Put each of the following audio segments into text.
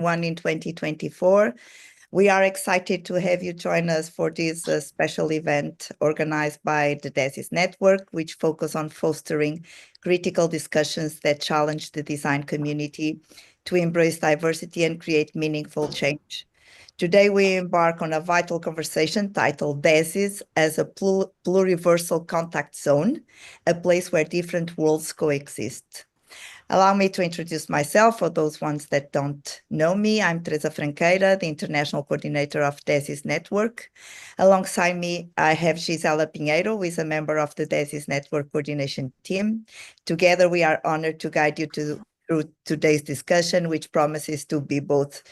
one in 2024. We are excited to have you join us for this special event organized by the DESIS Network, which focus on fostering critical discussions that challenge the design community to embrace diversity and create meaningful change. Today, we embark on a vital conversation titled DESIS as a pluriversal contact zone, a place where different worlds coexist. Allow me to introduce myself for those ones that don't know me. I'm Teresa Franqueira, the International Coordinator of DESIS Network. Alongside me, I have Gisela Pinheiro, who is a member of the DESIS Network Coordination Team. Together, we are honored to guide you through today's discussion, which promises to be both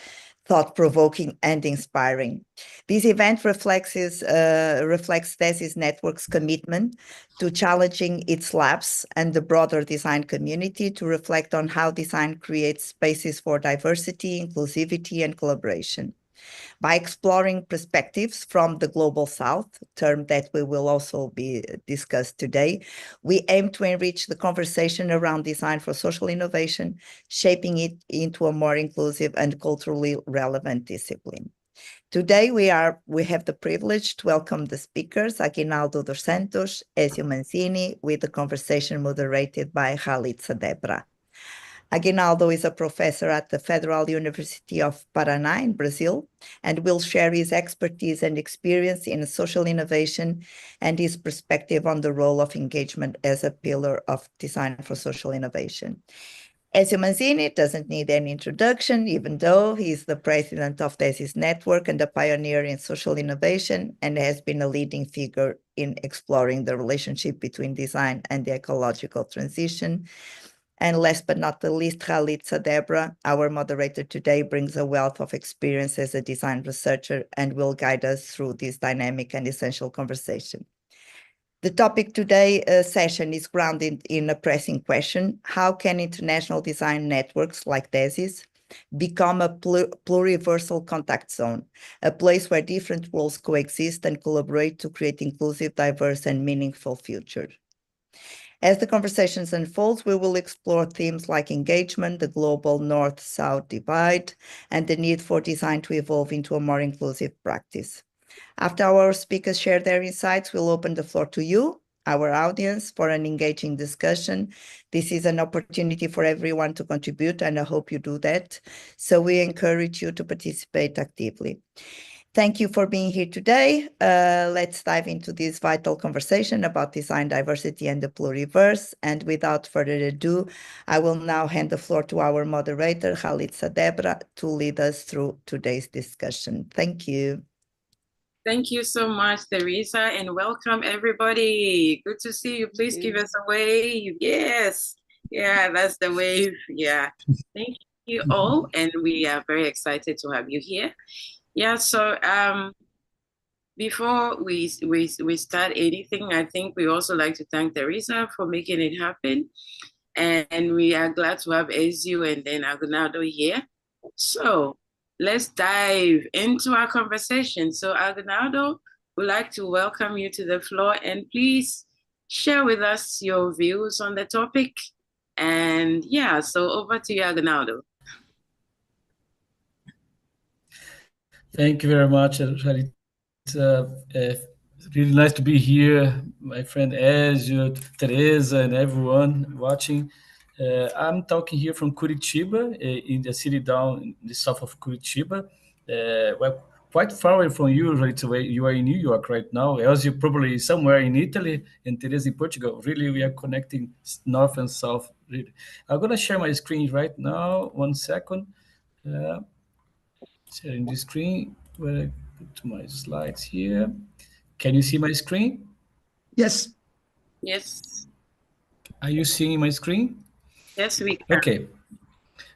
thought-provoking and inspiring. This event reflects DESIS Network's commitment to challenging its labs and the broader design community to reflect on how design creates spaces for diversity, inclusivity, and collaboration. By exploring perspectives from the Global South, a term that we will also be discussed today, we aim to enrich the conversation around design for social innovation, shaping it into a more inclusive and culturally relevant discipline. Today, we have the privilege to welcome the speakers, Aguinaldo dos Santos, Ezio Manzini, with the conversation moderated by Ralitsa Debrah. Aguinaldo is a professor at the Federal University of Paraná in Brazil and will share his expertise and experience in social innovation and his perspective on the role of engagement as a pillar of design for social innovation. Ezio Manzini doesn't need any introduction, even though he is the president of DESIS Network and a pioneer in social innovation and has been a leading figure in exploring the relationship between design and the ecological transition. And last but not the least, Ralitsa Debrah, our moderator today, brings a wealth of experience as a design researcher and will guide us through this dynamic and essential conversation. The topic today session is grounded in a pressing question: how can international design networks like DESIS become a pluriversal contact zone, a place where different worlds coexist and collaborate to create inclusive, diverse, and meaningful futures? As the conversations unfold, we will explore themes like engagement, the global North-South divide, and the need for design to evolve into a more inclusive practice. After our speakers share their insights, we'll open the floor to you, our audience, for an engaging discussion. This is an opportunity for everyone to contribute, and I hope you do that. So we encourage you to participate actively. Thank you for being here today. Let's dive into this vital conversation about design diversity and the pluriverse. And without further ado, I will now hand the floor to our moderator, Ralitsa Debrah, to lead us through today's discussion. Thank you. Thank you so much, Teresa, and welcome everybody. Good to see you. Please give us a wave. Yes. Yeah, that's the wave. Yeah. Thank you all. And we are very excited to have you here. Yeah, so before we start anything, I think we also like to thank Teresa for making it happen. And we are glad to have Ezio and then Aguinaldo here. So let's dive into our conversation. So Aguinaldo, we'd like to welcome you to the floor and please share with us your views on the topic. And yeah, so over to you, Aguinaldo. Thank you very much, Ralitsa. Really nice to be here, my friend Ezio, Teresa, and everyone watching. I'm talking here from Curitiba, in the city down in the south of Curitiba. Well, quite far away from you, Ralitsa. You are in New York right now. Ezio probably somewhere in Italy, and Teresa in Portugal. Really, we are connecting north and south. Really. I'm going to share my screen right now. 1 second. Sharing the screen. Where I put my slides here. Can you see my screen? Yes. Yes. Are you seeing my screen? Yes, we can. Okay.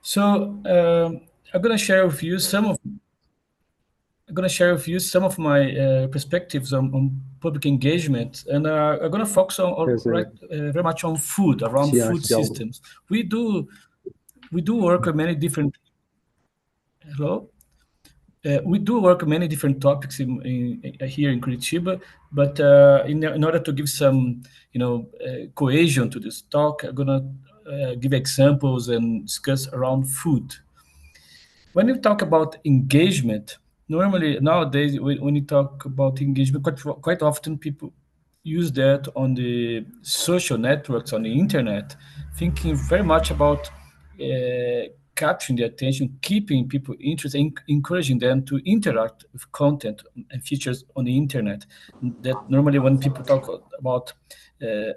So I'm gonna share with you some of my perspectives on public engagement, and I'm gonna focus on very much on food, around food systems. We do work on many different. Hello. We do work on many different topics here in Curitiba, but in order to give some, cohesion to this talk, I'm gonna give examples and discuss around food. When you talk about engagement, normally nowadays when you talk about engagement, quite often people use that on the social networks on the internet, thinking very much about capturing the attention, keeping people interested, encouraging them to interact with content and features on the internet. That normally when people talk about uh,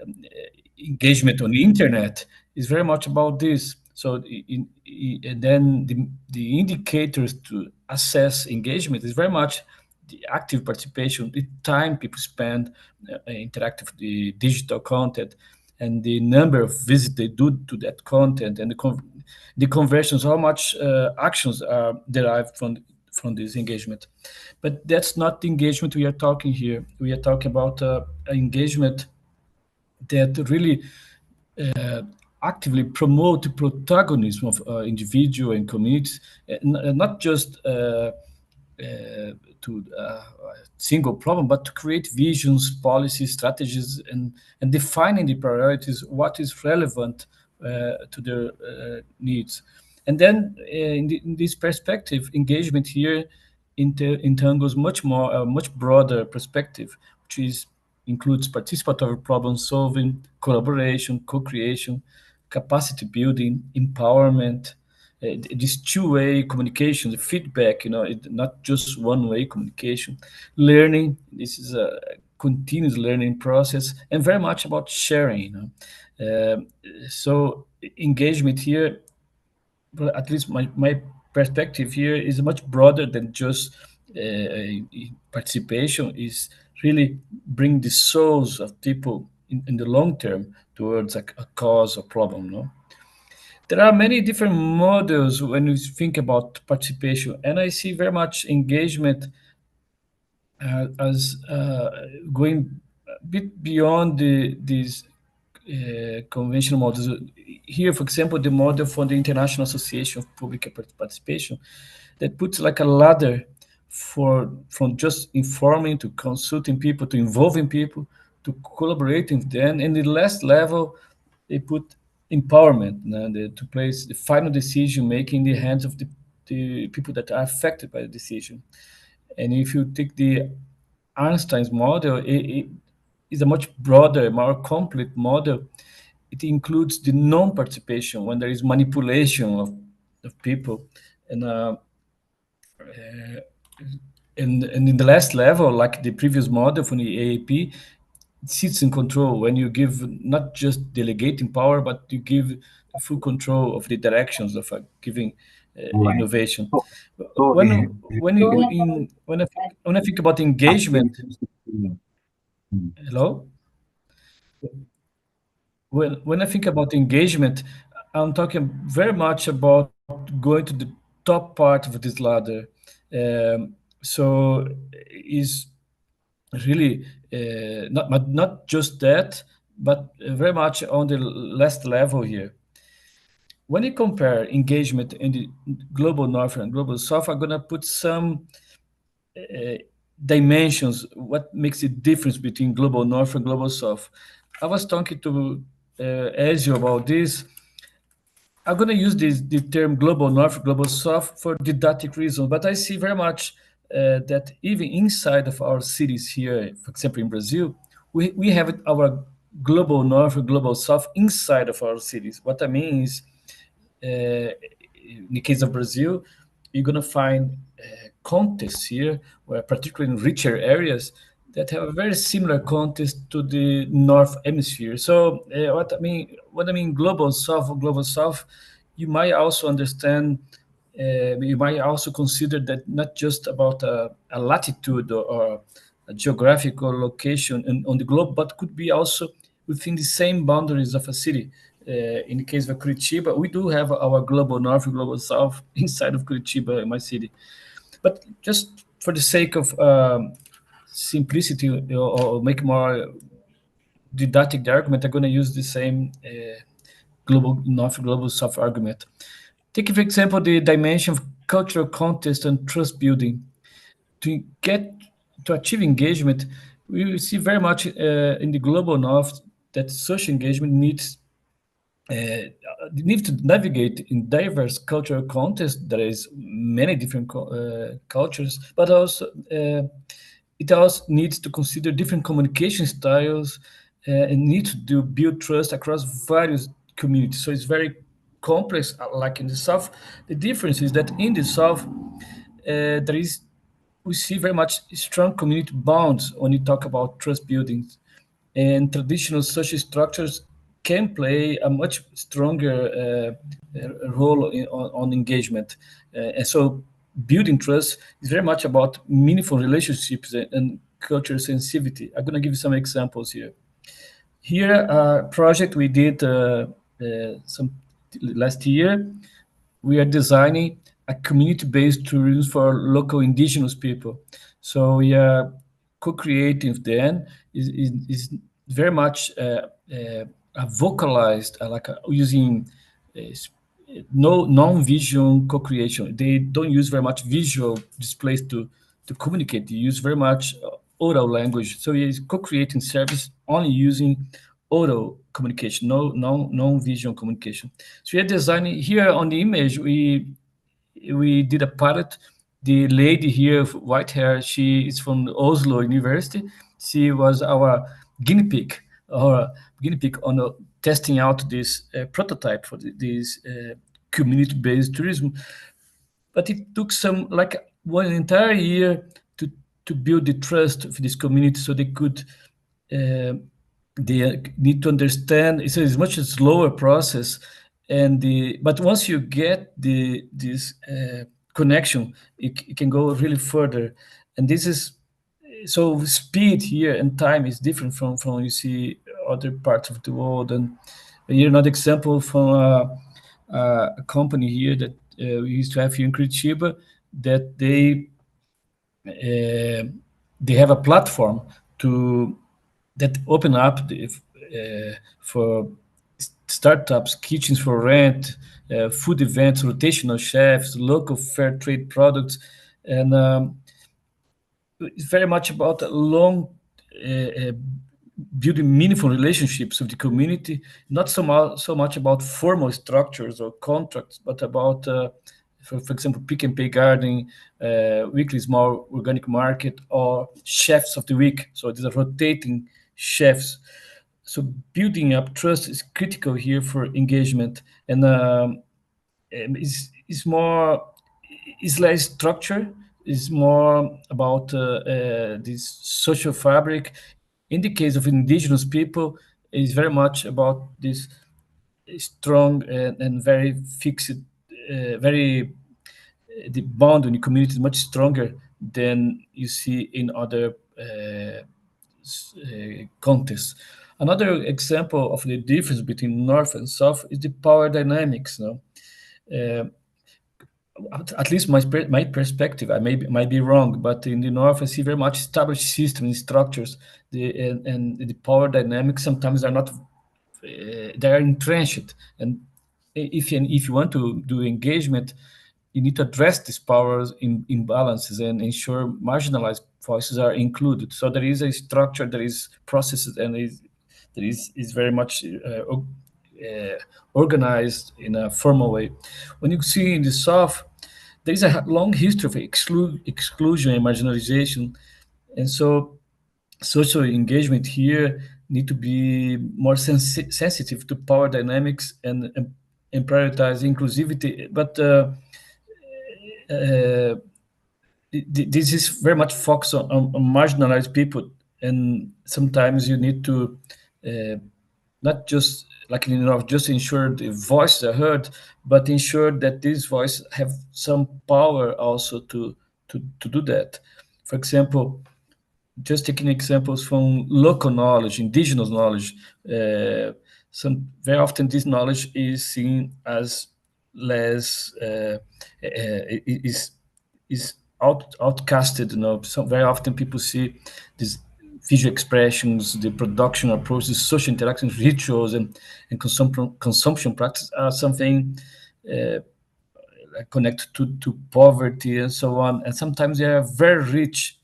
engagement on the internet is very much about this. So and then the indicators to assess engagement is very much the active participation, the time people spend interacting with the digital content, and the number of visits they do to that content, and the conversions, how much actions are derived from this engagement. But that's not the engagement we are talking here. We are talking about engagement that really actively promote the protagonism of individual and communities, not just to a single problem, but to create visions, policies, strategies, and defining the priorities, what is relevant to their needs. And then, in this perspective, engagement here entangles much more, a much broader perspective, which is includes participatory problem solving, collaboration, co-creation, capacity building, empowerment, this two-way communication, the feedback, not just one-way communication, learning. This is a continuous learning process, and very much about sharing. So engagement here, but at least my perspective here is much broader than just participation. Is really bring the souls of people in the long term towards a cause or problem. No, there are many different models when you think about participation, and I see very much engagement as going a bit beyond these conventional models. Here, for example, the model for the International Association of Public Participation that puts like a ladder from just informing to consulting people to involving people to collaborating with them. And the last level, they put empowerment, to place the final decision making in the hands of the people that are affected by the decision. And if you take the Einstein's model, it is a much broader, more complete model. It includes the non-participation when there is manipulation of people, and and in the last level, like the previous model from the AAP, it sits in control when you give not just delegating power, but you give full control of the directions of giving Right. innovation. So, so When I think about engagement, hello. When I think about engagement, I'm talking very much about going to the top part of this ladder. So is really not just that, but very much on the last level here. When you compare engagement in the global north and global south, I'm gonna put some dimensions. What makes the difference between global north and global south? I was talking to Ezio about this. I'm going to use the term global north, global south for didactic reasons, but I see very much that even inside of our cities here, for example, in Brazil, we have our global north or global south inside of our cities. What I mean is, in the case of Brazil, you're going to find contexts here, where particularly in richer areas, that have a very similar context to the North Hemisphere. So what I mean, global south, you might also understand. You might also consider that not just about a latitude or a geographical location on the globe, but could be also within the same boundaries of a city. In the case of Curitiba, we do have our global north, global south inside of Curitiba, my city. But just for the sake of simplicity, or make more didactic the argument, I'm going to use the same global north, global south argument. Take, for example, the dimension of cultural context and trust building. To achieve engagement, we see very much in the global north that social engagement needs you need to navigate in diverse cultural contexts. There is many different cultures, but also it also needs to consider different communication styles and need to build trust across various communities. So it's very complex. Like in the South, the difference is that in the South there is we see very much strong community bonds when you talk about trust building, and traditional social structures can play a much stronger role on engagement. And so building trust is very much about meaningful relationships and cultural sensitivity. I'm going to give you some examples here. Here, a project we did some last year, we are designing a community-based tourism for local indigenous people. So we are co-creating with them is very much vocalized, using no non-visual co-creation. They don't use very much visual displays to communicate. They use very much oral language. So it's co-creating service only using oral communication, no non-visual communication. So we are designing here on the image. We did a pilot. The lady here with white hair, she is from Oslo University. She was our guinea pig, or guinea pig on testing out this prototype for this community-based tourism. But it took some like one entire year to build the trust of this community, so they could they need to understand. It's a much slower process, and but once you get this connection, it can go really further. And this is so speed here and time is different from you see other parts of the world. And here another example from a company here that we used to have here in Curitiba, that they have a platform to that open up for startups, kitchens for rent, food events, rotational chefs, local fair trade products, and it's very much about a long building meaningful relationships with the community, not so much about formal structures or contracts, but about, for example, pick and pay gardening, weekly small organic market, or chefs of the week. So these are rotating chefs. So building up trust is critical here for engagement, and is more is less structure, is more about this social fabric. In the case of indigenous people, is very much about this strong and very fixed, very the bond in the community is much stronger than you see in other contexts. Another example of the difference between North and South is the power dynamics. No? At least my perspective, I might be wrong, but in the North, I see very much established systems and structures, and the power dynamics sometimes are not, they are entrenched. And if you want to do engagement, you need to address these powers imbalances and ensure marginalized voices are included. So there is a structure, there is processes, and there is very much organized in a formal way. When you see in the South, there is a long history of exclusion and marginalization, and so social engagement here need to be more sensitive to power dynamics and prioritize inclusivity. But this is very much focused on marginalized people, and sometimes you need to not just like just ensure the voices are heard, but ensure that these voices have some power also to do that. For example, just taking examples from local knowledge, indigenous knowledge, some very often this knowledge is seen as less is outcasted. So very often people see these visual expressions, the production approaches, social interactions, rituals, and consumption practice are something connected to poverty and so on. And sometimes they are very rich.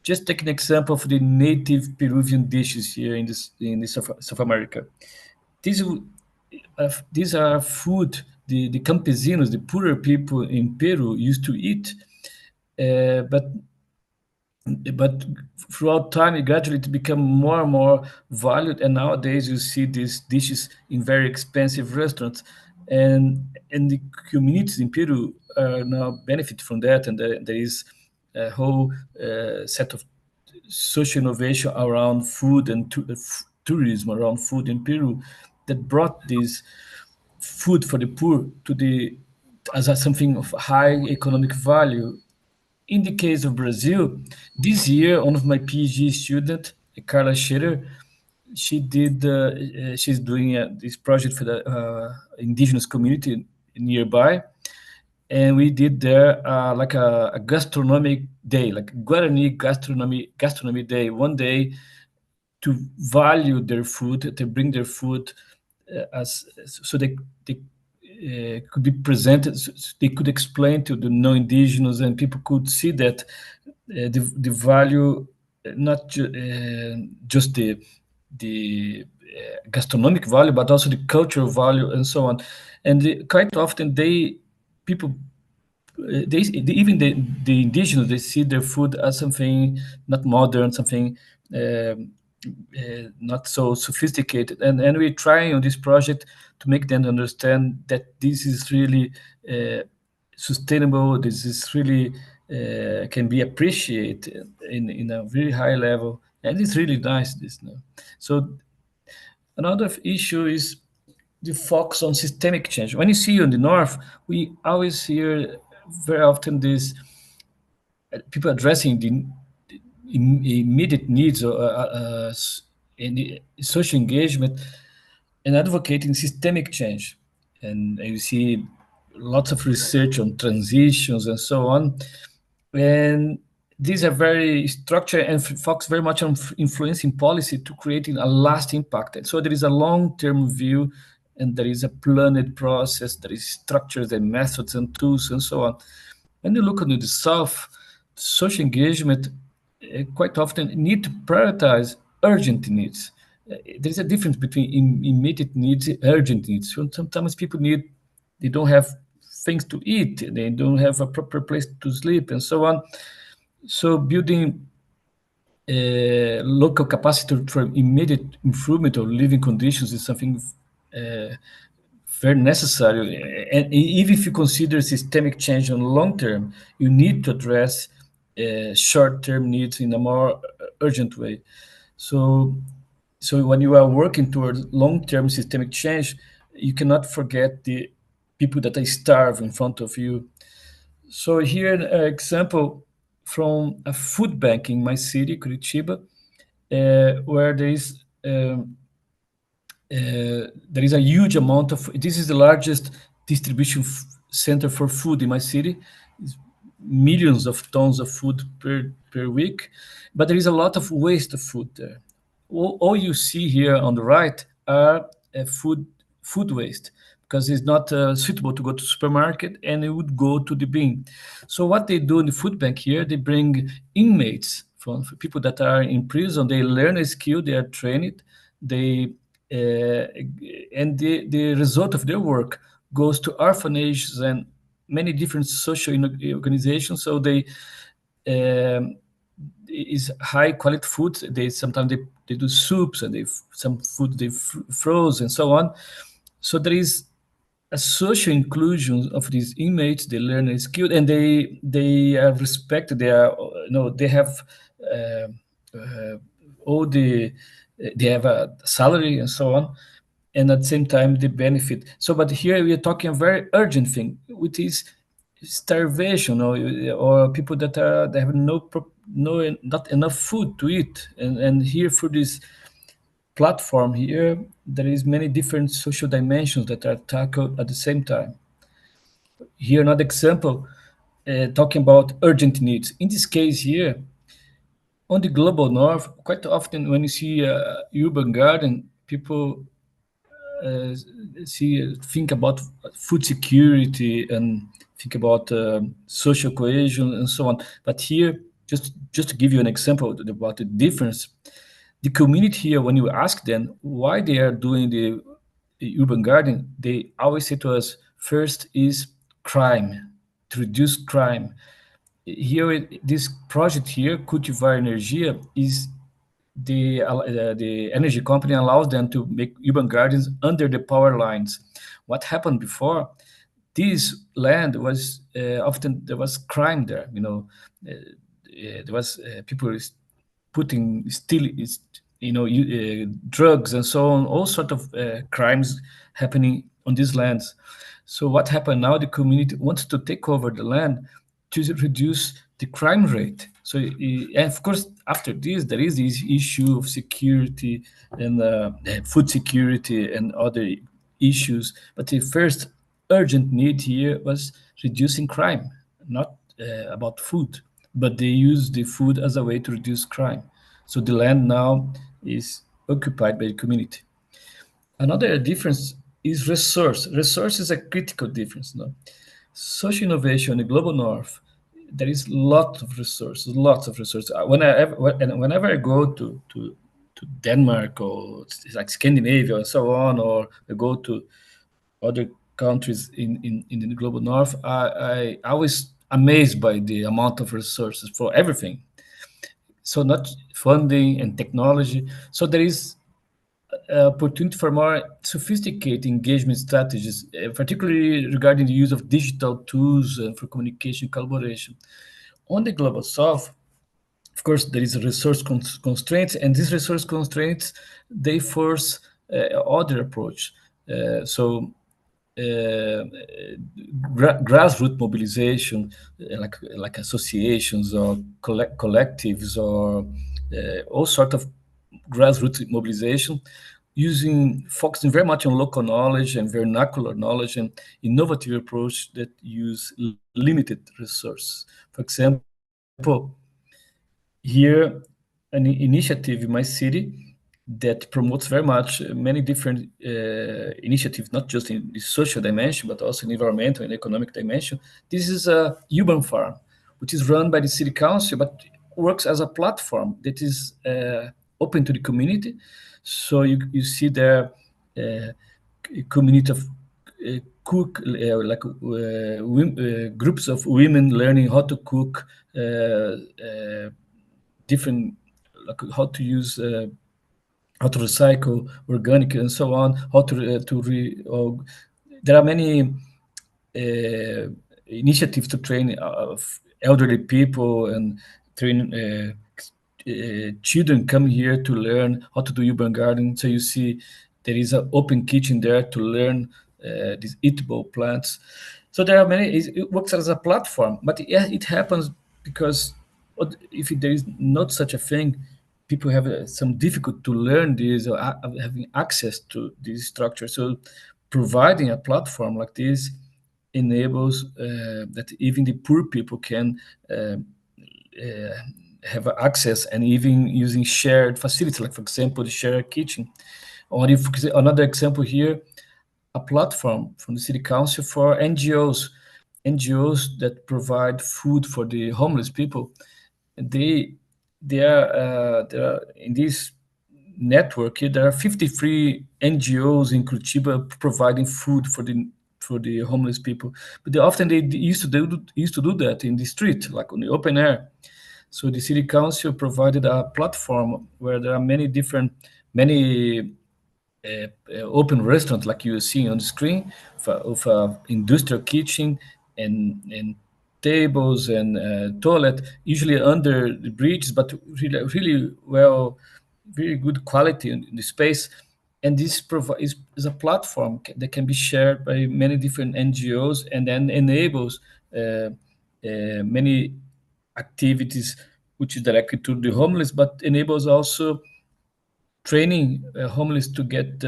Just take an example of the native Peruvian dishes here in South America. This these are food the campesinos, the poorer people in Peru used to eat, but throughout time, it gradually become more and more valued. And nowadays, you see these dishes in very expensive restaurants, and the communities in Peru now benefit from that. And there is a whole set of social innovation around food and tourism around food in Peru that brought this food for the poor to the as something of high economic value. In the case of Brazil, this year, one of my PhD student, Carla Scherer, she's doing this project for the indigenous community nearby, and we did there like a gastronomic day, like Guarani gastronomy day, one day to value their food, to bring their food as so they could be presented, so they could explain to the non-indigenous, and people could see that the value, not just the gastronomic value, but also the cultural value and so on. And quite often people even the indigenous, they see their food as something not modern, something not so sophisticated, and we're trying on this project to make them understand that this is really sustainable. This is really can be appreciated in a very high level, and it's really nice. This now. So another issue is the focus on systemic change. When you see on the north, we always hear very often this people addressing the immediate needs or in the social engagement and advocating systemic change. And you see lots of research on transitions and so on. And these are very structured and focus very much on influencing policy to creating a lasting impact. And so there is a long-term view, and there is a planned process, there is structures and methods and tools and so on. When you look into the South, social engagement quite often need to prioritize urgent needs. There's a difference between immediate needs and urgent needs. Sometimes people they don't have things to eat, they don't have a proper place to sleep, and so on. So building local capacity for immediate improvement of living conditions is something very necessary. And even if you consider systemic change on long term, you need to address short-term needs in a more urgent way. So when you are working towards long-term systemic change, you cannot forget the people that are starving in front of you. So here an example from a food bank in my city, Curitiba, where there is a huge amount of, this is the largest distribution center for food in my city. It's millions of tons of food per week, but there is a lot of waste of food there. All you see here on the right are food waste, because it's not suitable to go to supermarket, and it would go to the bin. So what they do in the food bank here, they bring inmates from people that are in prison. They learn a skill, they are trained, and the result of their work goes to orphanages and many different social organizations. So they is high quality food. Sometimes they do soups, and some food they froze and so on. So there is a social inclusion of these inmates. They learn a skill, and they are respected. They are they have all they have a salary and so on, and at the same time they benefit. So, but here we are talking a very urgent thing, which is starvation, or people that have not enough food to eat, and here through this platform here, there is many different social dimensions that are tackled at the same time. Here, another example, talking about urgent needs. In this case here, on the global north, quite often when you see urban garden, people think about food security and think about social cohesion and so on. But here, just to give you an example about the difference, the community here, when you ask them why they are doing the urban garden, they always say to us, first is crime, to reduce crime. Here, this project here, Cultivar Energia, is the energy company allows them to make urban gardens under the power lines. What happened before? This land was often there was crime there. There was people putting still drugs and so on, all sort of crimes happening on these lands. So what happened now? The community wants to take over the land to reduce the crime rate. So, and of course, after this, there is this issue of security and food security and other issues. But the first urgent need here was reducing crime, not about food, but they use the food as a way to reduce crime. So the land now is occupied by the community. Another difference is resource. Resource is a critical difference. No? Social innovation in the global north, there is lots of resources, lots of resources. Whenever I go to Denmark or like Scandinavia and so on, or I go to other countries in the global north, I always amazed by the amount of resources for everything. So not funding and technology. So there is opportunity for more sophisticated engagement strategies, particularly regarding the use of digital tools for communication collaboration. On the global south, of course, there is a resource constraints, and these resource constraints, they force other approach. So grassroots mobilization, like associations or collectives or all sort of grassroots mobilization, focusing very much on local knowledge and vernacular knowledge and innovative approach that use limited resources. For example, here an initiative in my city that promotes very much many different initiatives, not just in the social dimension, but also in environmental and economic dimension. This is a urban farm, which is run by the city council, but works as a platform that is open to the community. So you see there a community of groups of women learning how to cook different, like how to use how to recycle organic and so on, there are many initiatives to train elderly people and train children come here to learn how to do urban gardening. So you see there is an open kitchen there to learn these eatable plants. So there are many, it works as a platform, but yeah, it happens because if there is not such a thing, people have some difficulty to learn this or having access to this structure. So providing a platform like this enables that even the poor people can have access, and even using shared facilities, like for example, the shared kitchen. Or if another example here, a platform from the city council for NGOs that provide food for the homeless people. They are in this network here. There are 53 NGOs in Curitiba providing food for the homeless people. But they used to do that in the street, like on the open air. So the city council provided a platform where there are many open restaurants, like you see on the screen, of industrial kitchen and tables and toilet, usually under the bridges, but really well, very good quality in the space. And this is a platform that can be shared by many different NGOs, and then enables many activities which is directed to the homeless, but enables also training homeless to get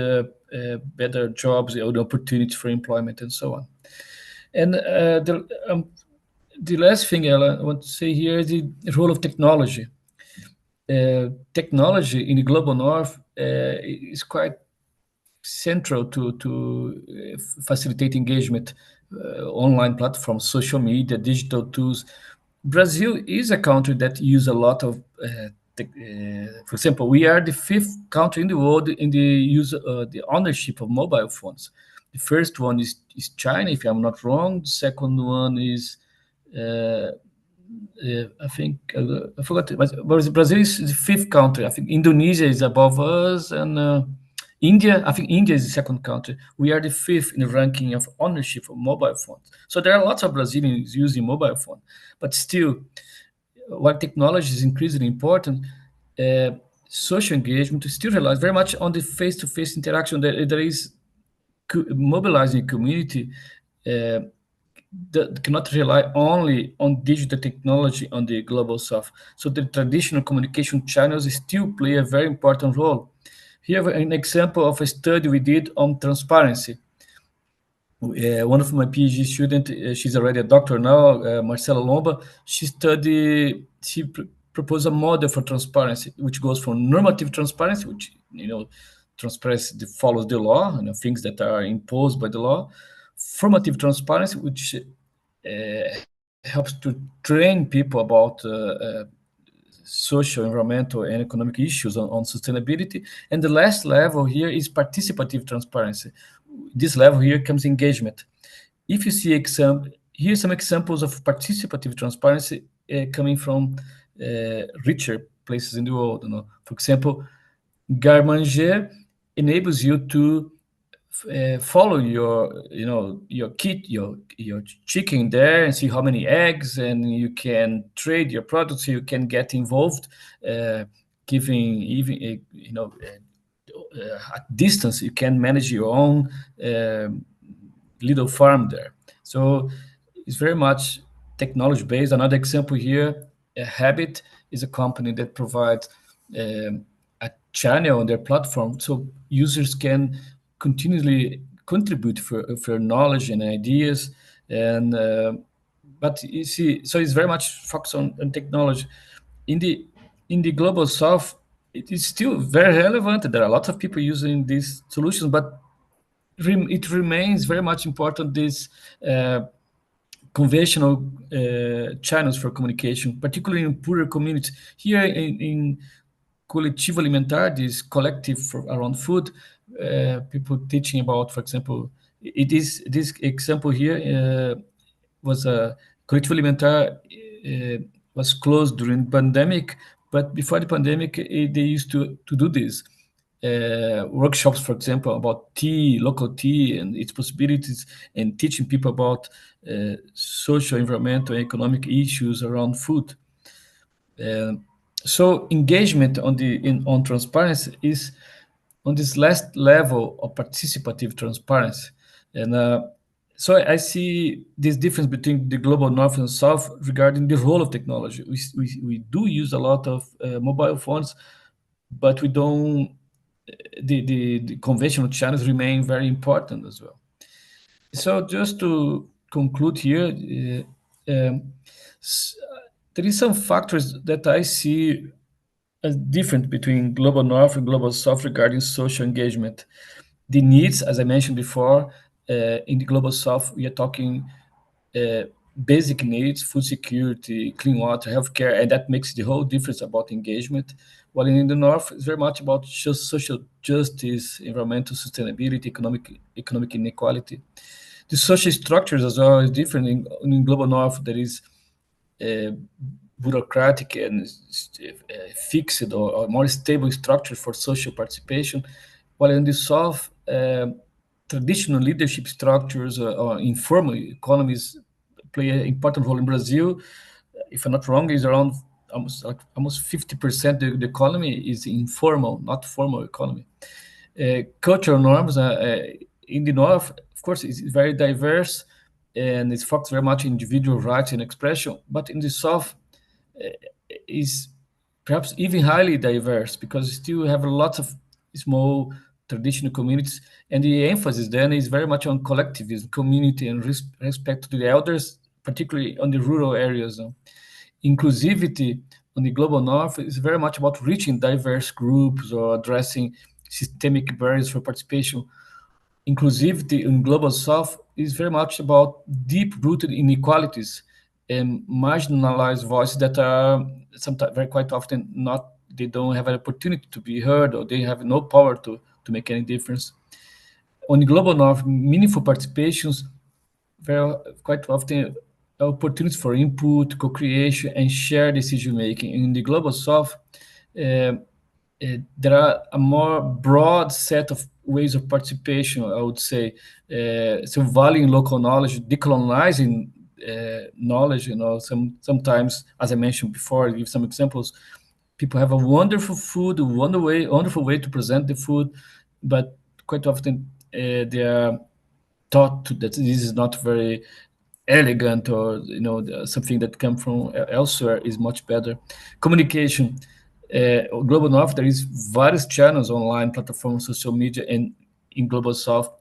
better jobs or the opportunity for employment and so on. And the last thing I want to say here is the role of technology. Technology in the global north is quite central to facilitate engagement, online platforms, social media, digital tools. Brazil is a country that uses a lot of for example, we are the 5th country in the world in the use the ownership of mobile phones. The first one is China, if I'm not wrong. The second one is I think I forgot, but Brazil is the 5th country. I think Indonesia is above us, and India. I think India is the 2nd country. We are the 5th in the ranking of ownership of mobile phones. So there are lots of Brazilians using mobile phone, but still, while technology is increasingly important, uh, social engagement still relies very much on the face-to-face interaction. There is mobilizing community. Uh, that cannot rely only on digital technology on the global south. So the traditional communication channels still play a very important role. Here an example of a study we did on transparency. One of my PhD students, she's already a doctor now, Marcela Lomba, she proposed a model for transparency, which goes from normative transparency, which, transparency that follows the law, things that are imposed by the law, formative transparency, which helps to train people about social, environmental, and economic issues on sustainability. And the last level here is participative transparency. This level here comes engagement. If you see here's some examples of participative transparency coming from richer places in the world. For example, Garmanger enables you to follow your chicken there and see how many eggs, and you can trade your products. You can get involved, giving even at distance. You can manage your own little farm there. So it's very much technology based. Another example here, Habit is a company that provides a channel on their platform so users can continuously contribute for knowledge and ideas. And but you see, so it's very much focused on technology. In the global south, it is still very relevant. There are lots of people using these solutions, but it remains very much important, this conventional channels for communication, particularly in poorer communities. Here in Coletivo Alimentar, this collective around food, people teaching about, for example, this example here was a Coletivo Alimentar was closed during pandemic, but before the pandemic, they used to do this. Workshops, for example, about tea, local tea, and its possibilities, and teaching people about social, environmental, and economic issues around food. So engagement on transparency is on this last level of participative transparency, and so I see this difference between the global north and south regarding the role of technology. We do use a lot of mobile phones, but we don't. The conventional channels remain very important as well. So just to conclude here, there is some factors that I see as different between global north and global south regarding social engagement. The needs, as I mentioned before, in the global south, we are talking uh, basic needs, food security, clean water, healthcare, and that makes the whole difference about engagement. While in the north, it's very much about just social justice, environmental sustainability, economic inequality. The social structures as well is different. In global north, there is uh, bureaucratic and fixed or more stable structure for social participation, while in the south, traditional leadership structures or informal economies play an important role. In Brazil, if I'm not wrong, is around almost 50% of the economy is informal, not formal economy. Cultural norms in the north, of course, is very diverse, and it's focused very much on individual rights and expression. But in the south, is perhaps even highly diverse because you still have lots of small traditional communities, and the emphasis then is very much on collectivism, community, and respect to the elders, particularly on the rural areas. Inclusivity on the global north is very much about reaching diverse groups or addressing systemic barriers for participation. Inclusivity in global south is very much about deep-rooted inequalities and marginalized voices that are sometimes very quite often not they don't have an opportunity to be heard, or they have no power to make any difference. On the global north, meaningful participations quite often opportunities for input, co-creation, and shared decision-making. In the global south, there are a more broad set of ways of participation, I would say. So valuing local knowledge, decolonizing knowledge, sometimes, as I mentioned before, I give some examples. People have a wonderful food, a wonderful way to present the food, but quite often they are taught that this is not very elegant, or something that comes from elsewhere is much better. Communication, global north, there is various channels, online platforms, social media, and in global south,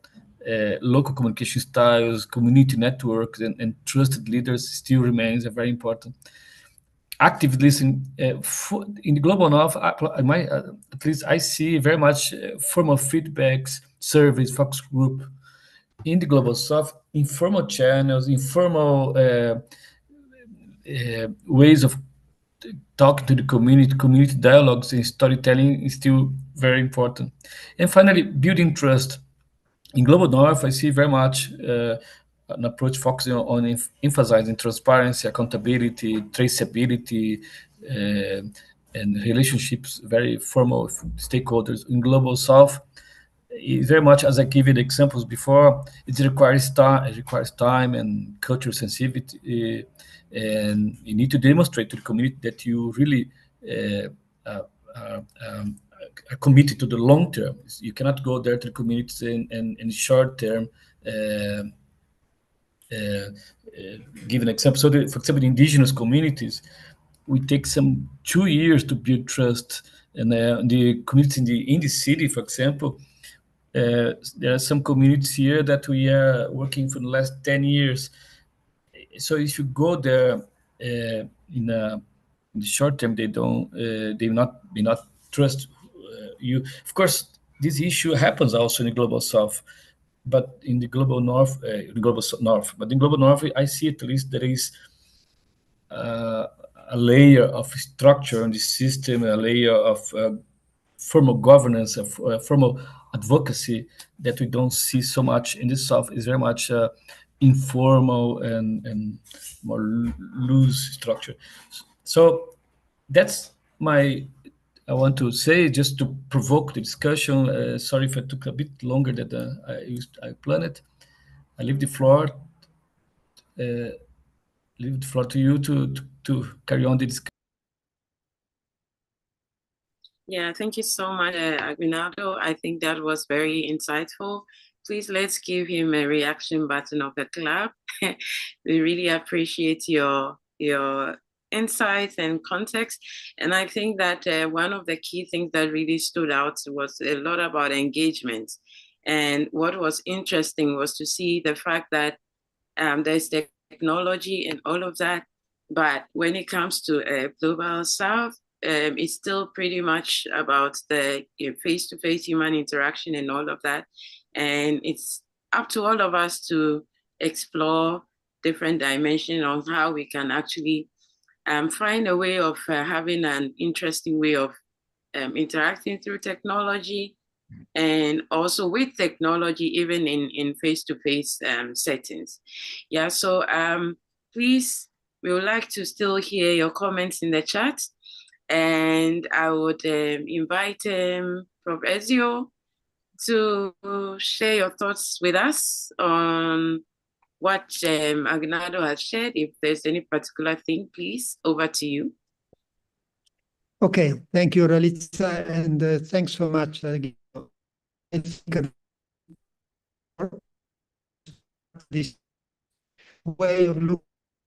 local communication styles, community networks, and trusted leaders still remains very important. Active listening, in the global north, at least I see very much formal feedbacks, surveys, focus group. In the global south, informal channels, informal ways of talking to the community dialogues and storytelling is still very important. And finally, building trust. In global north, I see very much an approach focusing on emphasizing transparency, accountability, traceability, and relationships, very formal with stakeholders. In global south, very much, as I gave you the examples before, it requires time and cultural sensitivity, and you need to demonstrate to the community that you really are committed to the long term. You cannot go there to the communities in short term. Give an example. So, for example, indigenous communities, we take some 2 years to build trust, and the communities in the city, for example. There are some communities here that we are working for the last 10 years. So if you go there in the short term, they not trust you. Of course, this issue happens also in the global south, but in the global north, but in global north, I see at least there is a layer of structure in the system, a layer of formal governance, of formal advocacy that we don't see so much in the south. Is very much informal and more loose structure. So that's I want to say, just to provoke the discussion. Sorry if I took a bit longer than I planned. I leave the floor to you to carry on the discussion. Yeah, thank you so much, Aguinaldo. I think that was very insightful. Please, let's give him a reaction button of a clap. We really appreciate your insights and context. And I think that one of the key things that really stood out was a lot about engagement. And what was interesting was to see the fact that there's technology and all of that, but when it comes to global south, it's still pretty much about the face-to-face human interaction and all of that. And it's up to all of us to explore different dimensions on how we can actually find a way of having an interesting way of interacting through technology, and also with technology, even in face-to-face settings. Yeah, so please, we would like to still hear your comments in the chat. And I would invite Prof. Ezio to share your thoughts with us on what Aguinaldo has shared. If there's any particular thing, please, over to you. Okay, thank you, Ralitsa, and thanks so much. I think this way of looking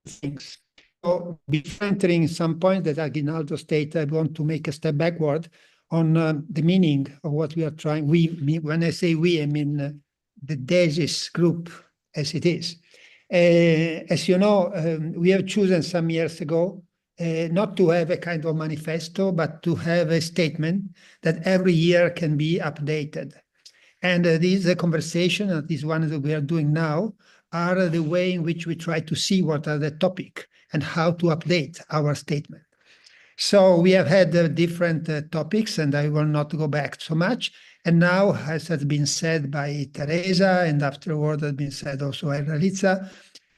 at things. So before entering some points that Aguinaldo stated, I want to make a step backward on the meaning of what we are trying. When I say we, I mean the DESIS group as it is. As you know, we have chosen some years ago not to have a kind of manifesto, but to have a statement that every year can be updated. And this is a conversation, and this one that we are doing now, are the way in which we try to see what are the topic and how to update our statement. So we have had different topics, and I will not go back so much. And now, as has been said by Teresa, and afterward has been said also by Ralitsa,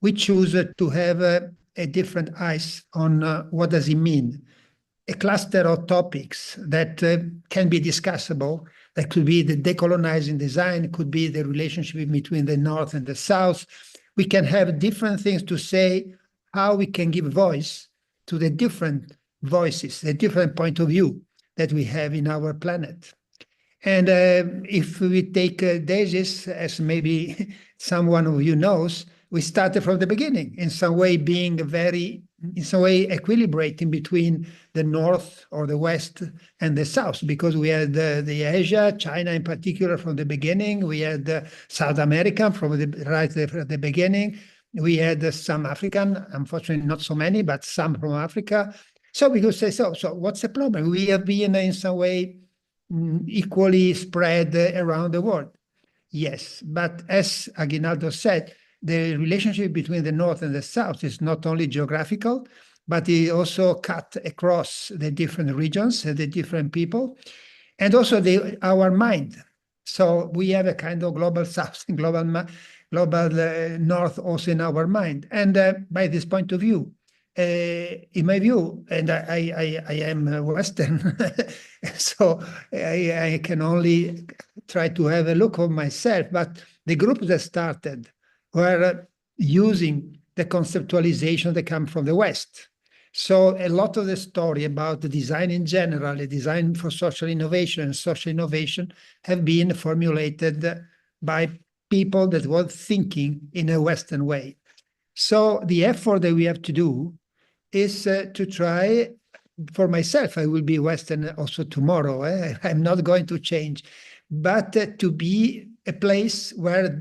we choose to have a different eyes on what does it mean. A cluster of topics that can be discussable. That could be the decolonizing design, could be the relationship between the North and the South. We can have different things to say, how we can give voice to the different voices, the different point of view that we have in our planet. And if we take DESIS, as maybe someone of you knows, we started from the beginning, in some way being in some way equilibrating between the North or the West and the South, because we had the Asia, China in particular from the beginning. We had South America from the beginning. We had some African, unfortunately not so many, but some from Africa. So we could say, so what's the problem? We have been in some way equally spread around the world. Yes, but as Aguinaldo said, the relationship between the North and the South is not only geographical, but it also cut across the different regions, the different people, and also our mind. So we have a kind of global South and global North also in our mind. And by this point of view, in my view, and I am Western, so I can only try to have a look of myself, but the group that started were using the conceptualization that come from the West. So a lot of the story about the design in general, the design for social innovation and social innovation have been formulated by people that were thinking in a Western way. So the effort that we have to do is to try, for myself, I will be Western also tomorrow. I'm not going to change, but to be a place where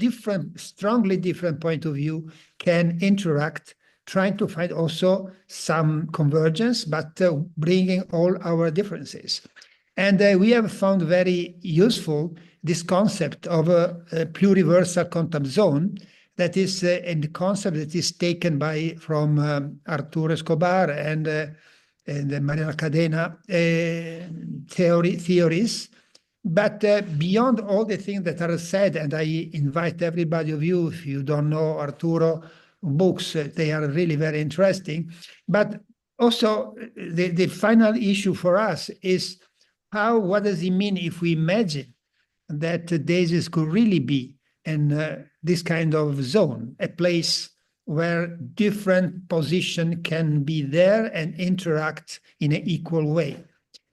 strongly different point of view can interact, trying to find also some convergence, but bringing all our differences. And we have found very useful this concept of a pluriversal quantum zone. That is a concept that is taken from Arturo Escobar and Mariana Cadena theories. But beyond all the things that are said, and I invite everybody of you, if you don't know Arturo books, they are really very interesting. But also the final issue for us is what does it mean if we imagine that DESIS could really be in this kind of zone, a place where different positions can be there and interact in an equal way.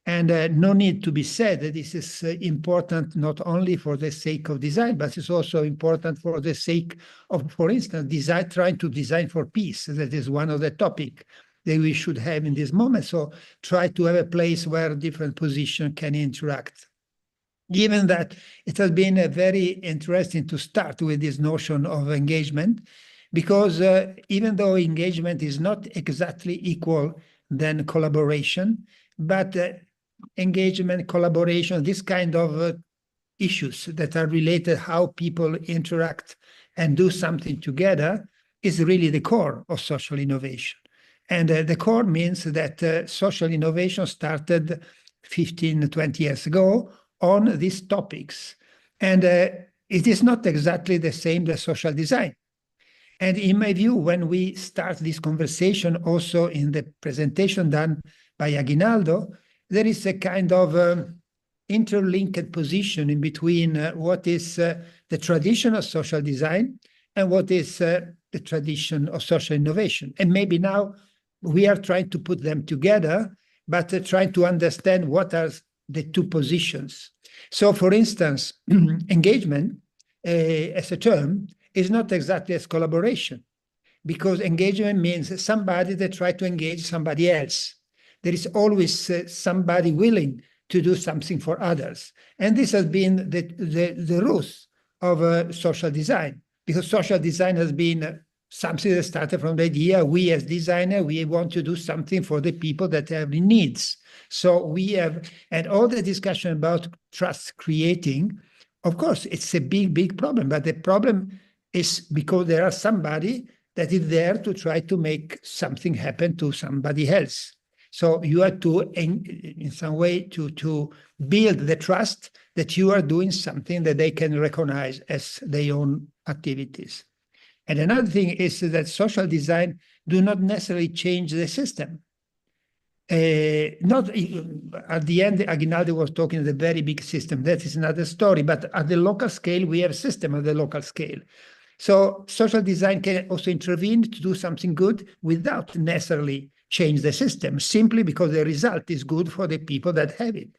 And no need to be said that this is important not only for the sake of design, but it's also important for the sake of, for instance, trying to design for peace. That is one of the topics that we should have in this moment. So try to have a place where different positions can interact. Given that it has been very interesting to start with this notion of engagement, because even though engagement is not exactly equal than collaboration, but engagement, collaboration, this kind of issues that are related how people interact and do something together is really the core of social innovation. And the core means that social innovation started 15, 20 years ago on these topics. And it is not exactly the same as social design. And in my view, when we start this conversation, also in the presentation done by Aguinaldo, there is a kind of interlinked position in between what is the tradition of social design and what is the tradition of social innovation. And maybe now we are trying to put them together, but trying to understand what are the two positions. So, for instance, engagement as a term is not exactly as collaboration, because engagement means somebody that tries to engage somebody else. There is always somebody willing to do something for others. And this has been the root of social design, because social design has been something that started from the idea, we as designers, we want to do something for the people that have needs. So we have, and all the discussion about trust creating, of course, it's a big, big problem. But the problem is because there are somebody that is there to try to make something happen to somebody else. So you have to, in some way, to build the trust that you are doing something that they can recognize as their own activities. And another thing is that social design do not necessarily change the system. Not at the end, Aguinaldo was talking of the very big system. That is another story. But at the local scale, we have a system at the local scale. So social design can also intervene to do something good without necessarily change the system, simply because the result is good for the people that have it.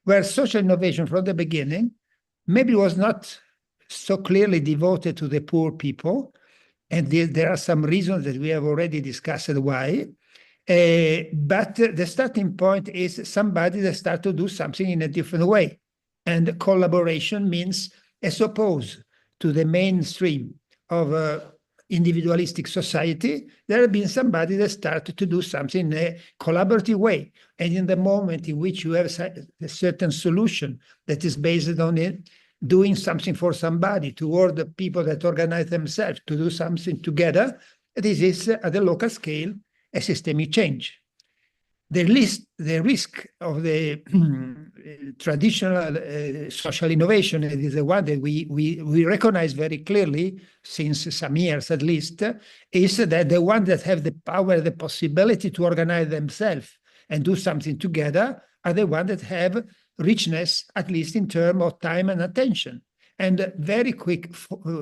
Where social innovation from the beginning maybe was not so clearly devoted to the poor people, and there are some reasons that we have already discussed why. But the starting point is somebody that starts to do something in a different way. And collaboration means, as opposed to the mainstream of individualistic society, there has been somebody that started to do something in a collaborative way. And in the moment in which you have a certain solution that is based on it, doing something for somebody, toward the people that organize themselves to do something together, this is at the local scale a systemic change. The risk of the traditional social innovation is the one that we recognize very clearly since some years at least, is that the ones that have the power, the possibility to organize themselves and do something together are the ones that have richness, at least in terms of time and attention. And very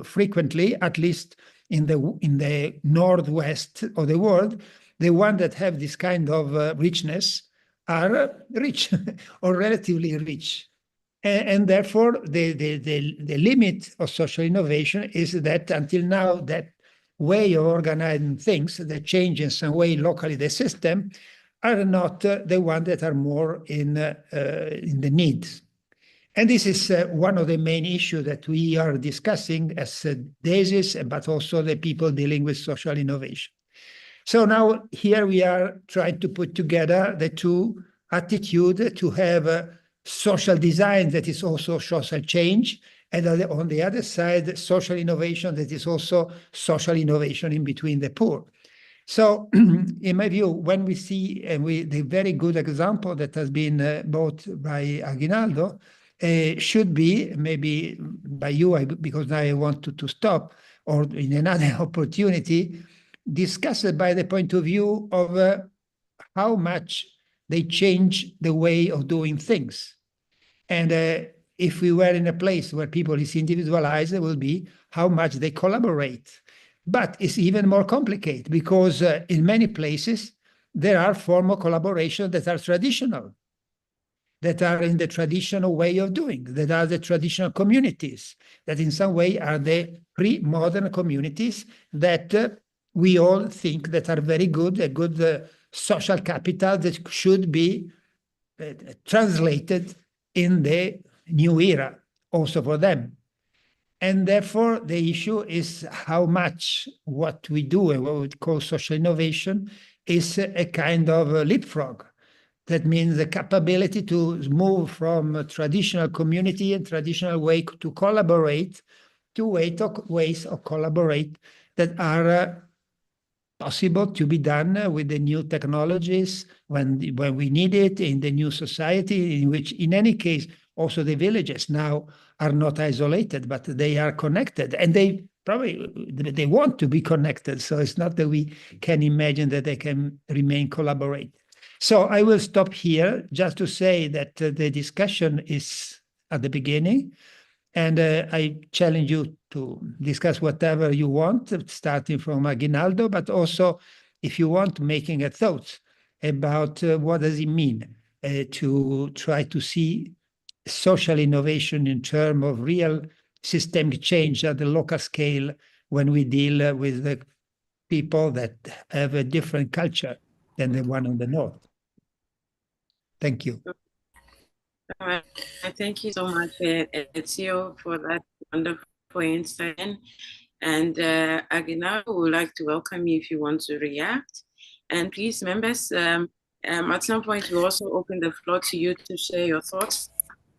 frequently, at least in the northwest of the world, the ones that have this kind of richness are rich or relatively rich. And therefore, the limit of social innovation is that until now, that way of organizing things that change in some way locally the system are not the ones that are more in the needs. And this is one of the main issues that we are discussing as DESIS, but also the people dealing with social innovation. So now here we are trying to put together the two attitudes to have a social design that is also social change, and on the other side, social innovation that is also social innovation in between the poor. So in my view, when we see the very good example that has been brought by Aguinaldo, should be maybe by you, because now I want to stop, or in another opportunity, discussed by the point of view of how much they change the way of doing things. And if we were in a place where people is individualized, it will be how much they collaborate. But it's even more complicated because in many places, there are forms of collaboration that are traditional, that are in the traditional way of doing, that are the traditional communities, that in some way are the pre-modern communities that we all think that are very good, a good social capital that should be translated in the new era also for them. And therefore, the issue is how much what we do and what we call social innovation is a kind of a leapfrog. That means the capability to move from a traditional community and traditional way to collaborate to ways of collaborate that are possible to be done with the new technologies when we need it in the new society, in which, in any case, also the villages now are not isolated, but they are connected, and they want to be connected. So it's not that we can imagine that they can remain collaborate. So I will stop here just to say that the discussion is at the beginning, and I challenge you to discuss whatever you want, starting from Aguinaldo, but also, if you want, making a thought about what does it mean to try to see social innovation in terms of real systemic change at the local scale when we deal with the people that have a different culture than the one on the north. Thank you. All right. Thank you so much, Ezio, for that wonderful insight. And Aguinaldo would like to welcome you if you want to react. And please, members, at some point, we'll also open the floor to you to share your thoughts.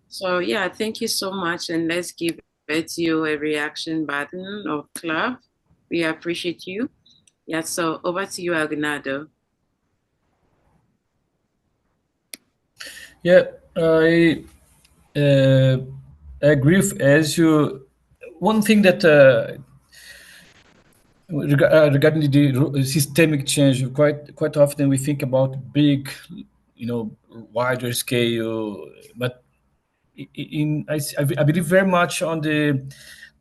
So yeah, thank you so much. And let's give Ezio a reaction button or clap. We appreciate you. Yeah, so over to you, Aguinaldo. Yeah, I uh, agree with Ezio. One thing that regarding the systemic change, quite often we think about big, wider scale, but I believe very much on the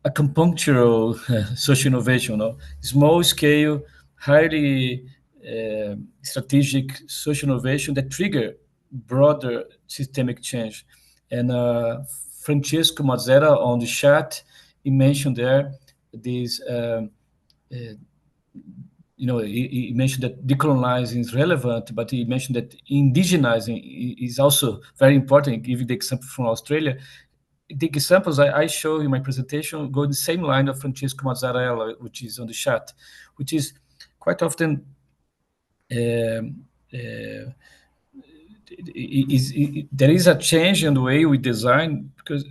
acupunctural social innovation, small scale, highly strategic social innovation that trigger broader systemic change. And Francesco Mazzera on the chat, he mentioned there this. He mentioned that decolonizing is relevant, but he mentioned that indigenizing is also very important. Give the example from Australia. The examples I show in my presentation go in the same line of Francesco Mazzarella, which is on the chat, which is quite often there is a change in the way we design, because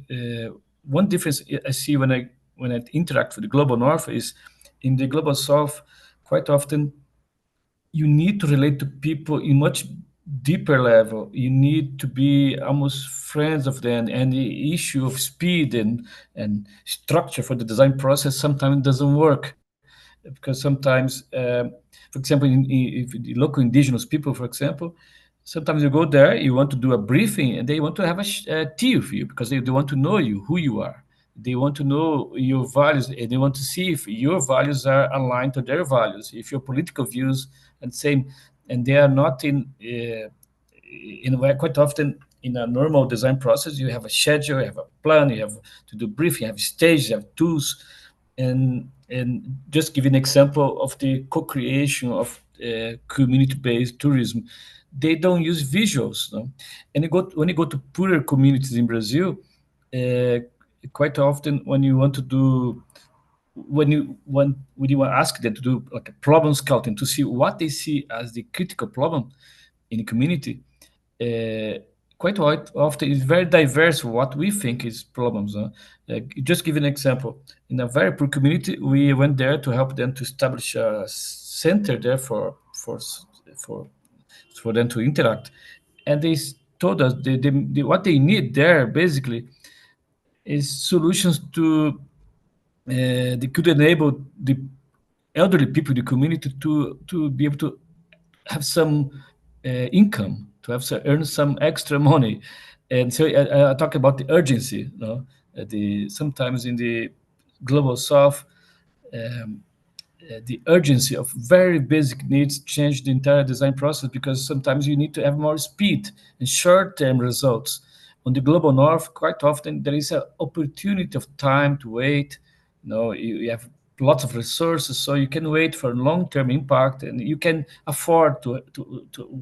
one difference I see when I interact with the global north is in the global south, quite often you need to relate to people in much deeper level. You need to be almost friends of them, and the issue of speed and structure for the design process sometimes doesn't work, because sometimes, for example, if the local indigenous people, for example, sometimes you go there, you want to do a briefing, and they want to have a tea with you because they want to know you, who you are. They want to know your values, and they want to see if your values are aligned to their values, if your political views and same, and they are not in a way. Quite often in a normal design process, you have a schedule, you have a plan, you have to do briefing, you have stage, you have tools, and just give an example of the co-creation of community-based tourism. They don't use visuals, no? And when you go to poorer communities in Brazil, uh, quite often when you want to do when you ask them to do like a problem scouting to see what they see as the critical problem in the community, uh, quite often it's very diverse what we think is problems. Just give an example. In a very poor community, we went there to help them to establish a center there for for them to interact, and they told us what they need there basically is solutions to they could enable the elderly people in the community to be able to have some income, to have earn some extra money. And so I talk about the urgency. The sometimes in the global south, um, the urgency of very basic needs change the entire design process, because sometimes you need to have more speed and short-term results. On the global north, quite often there is an opportunity of time to wait. You have lots of resources, so you can wait for long-term impact, and you can afford to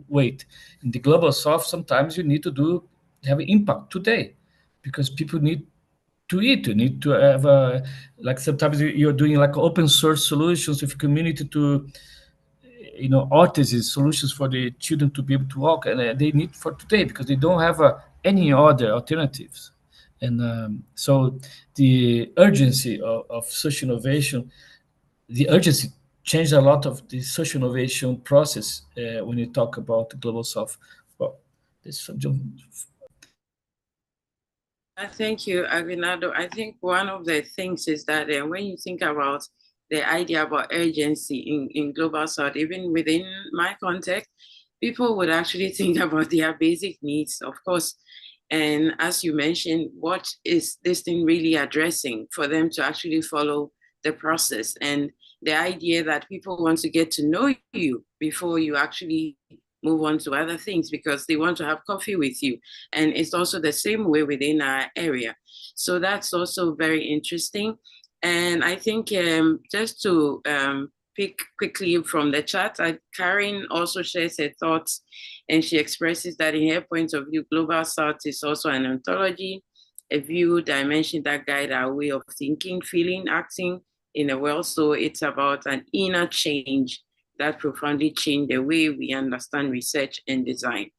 wait. In the global south, sometimes you need to have impact today, because people need to eat. You need to have like sometimes you're doing like open source solutions with community to autism solutions for the children to be able to walk, and they need for today because they don't have any other alternatives. And so the urgency of social innovation, the urgency changed a lot of the social innovation process when you talk about the global south. Well, this from John. Thank you, Aguinaldo. I think one of the things is that when you think about the idea about urgency in Global South, even within my context, people would actually think about their basic needs, of course. And as you mentioned, what is this thing really addressing for them to actually follow the process? And the idea that people want to get to know you before you actually move on to other things, because they want to have coffee with you. And it's also the same way within our area. So that's also very interesting. And I think just to pick quickly from the chat, Karen also shares her thoughts, and she expresses that in her point of view, Global South is also an ontology, a view, dimension that guide our way of thinking, feeling, acting in the world. So it's about an inner change that profoundly changed the way we understand research and design.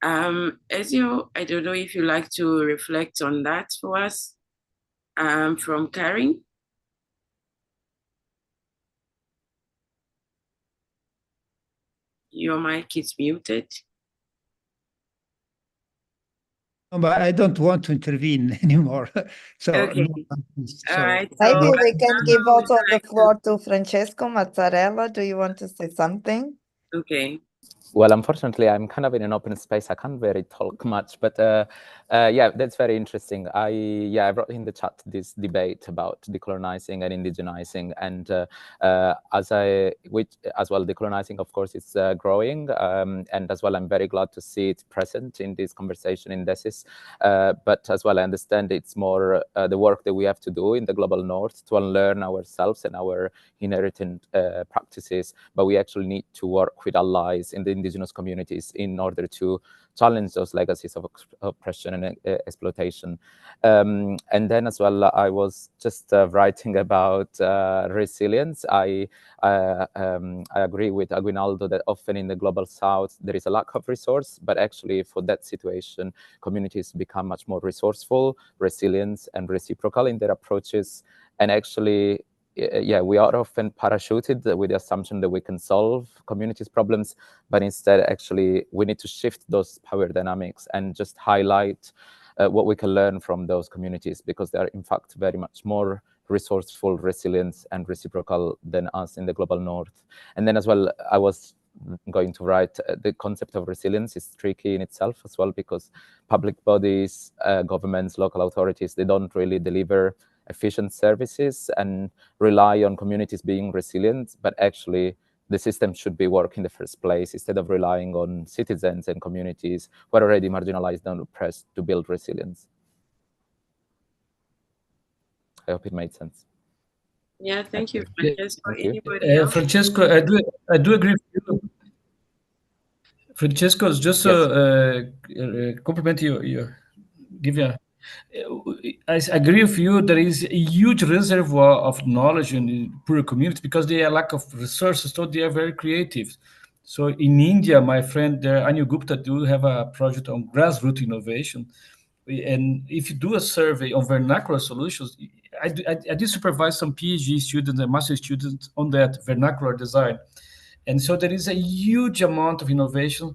Ezio, I don't know if you'd like to reflect on that for us from Karen. Your mic is muted. But I don't want to intervene anymore. So, Okay. All right. So Maybe we can give Aguinaldo, would also you the like to- floor to Francesco Mazzarella. Do you want to say something? Okay. Well, unfortunately, I'm kind of in an open space. I can't really talk much, but yeah, that's very interesting. I brought in the chat this debate about decolonizing and indigenizing, and as well, decolonizing, of course, is growing, and as well, I'm very glad to see it present in this conversation in DESIS. But as well, I understand it's more the work that we have to do in the global north to unlearn ourselves and our inherited practices, but we actually need to work with allies in the indigenous communities in order to challenge those legacies of oppression and exploitation. And then as well, I was just writing about resilience. I agree with Aguinaldo that often in the global south, there is a lack of resource, but actually for that situation, communities become much more resourceful, resilient, and reciprocal in their approaches. And actually, yeah, we are often parachuted with the assumption that we can solve communities' problems, but instead, actually, we need to shift those power dynamics and just highlight what we can learn from those communities, because they are, in fact, very much more resourceful, resilient, and reciprocal than us in the global north. And then as well, I was going to write the concept of resilience is tricky in itself as well, because public bodies, governments, local authorities, they don't really deliver efficient services and rely on communities being resilient, but actually the system should be working in the first place instead of relying on citizens and communities who are already marginalized and oppressed to build resilience. I hope it made sense. Yeah, thank you, Yeah. Francesco. Thank you. Anybody else? Francesco, I do agree with you. Francesco, just to compliment you, give you. I agree with you. There is a huge reservoir of knowledge in the poor community because they are lack of resources, so they are very creative. So in India, my friend Anil Gupta do have a project on grassroots innovation. And if you do a survey on vernacular solutions, I did supervise some PhD students and master students on that vernacular design. And so there is a huge amount of innovation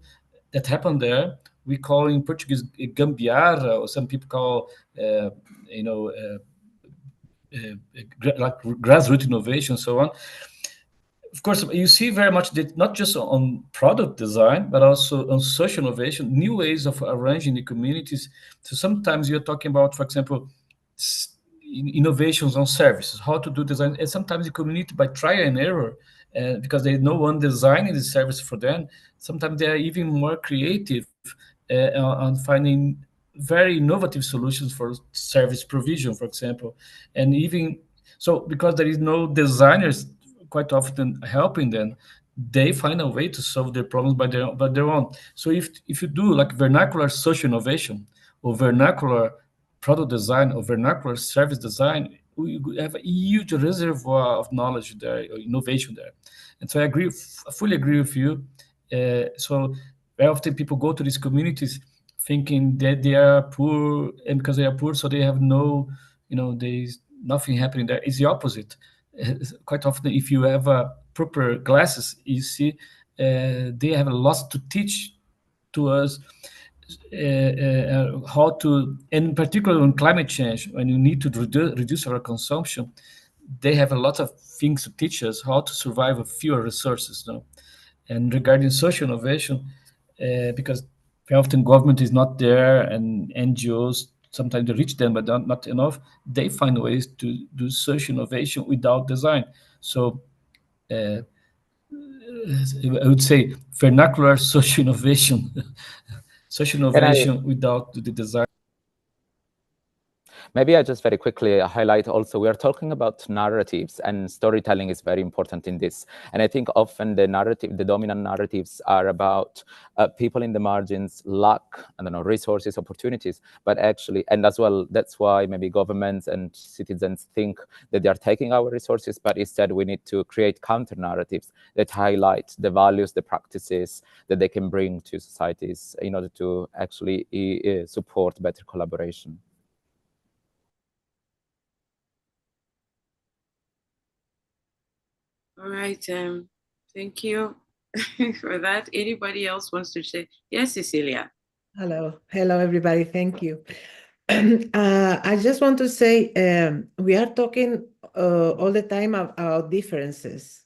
that happened there. We call in Portuguese gambiarra, or some people call, like grassroots innovation, so on. Of course, you see very much that not just on product design, but also on social innovation, new ways of arranging the communities. So sometimes you're talking about, for example, innovations on services, how to do design, and sometimes the community by trial and error, because there's no one designing the service for them. Sometimes they are even more creative on finding very innovative solutions for service provision, for example, and even so because there is no designers quite often helping them, they find a way to solve their problems by their own. So if you do like vernacular social innovation or vernacular product design or vernacular service design, we have a huge reservoir of knowledge there, or innovation there. And so I fully agree with you. So very often people go to these communities thinking that they are poor, and because they are poor, so they have no, there's nothing happening there. It's the opposite. Quite often, if you have proper glasses, you see they have a lot to teach to us how to, and in particular on climate change, when you need to reduce our consumption, they have a lot of things to teach us how to survive with fewer resources. No? And regarding social innovation, because very often government is not there and NGOs, sometimes they reach them, but not enough, they find ways to do social innovation without design. So I would say vernacular social innovation, social innovation without the design. Maybe I just very quickly highlight also, we are talking about narratives, and storytelling is very important in this. And I think often the dominant narratives are about people in the margins lack, resources, opportunities, but actually, and as well, that's why maybe governments and citizens think that they are taking our resources, but instead we need to create counter narratives that highlight the values, the practices that they can bring to societies in order to actually support better collaboration. All right. Thank you for that. Anybody else wants to say? Yes, Cecilia. Hello, everybody. Thank you. I just want to say we are talking all the time about differences,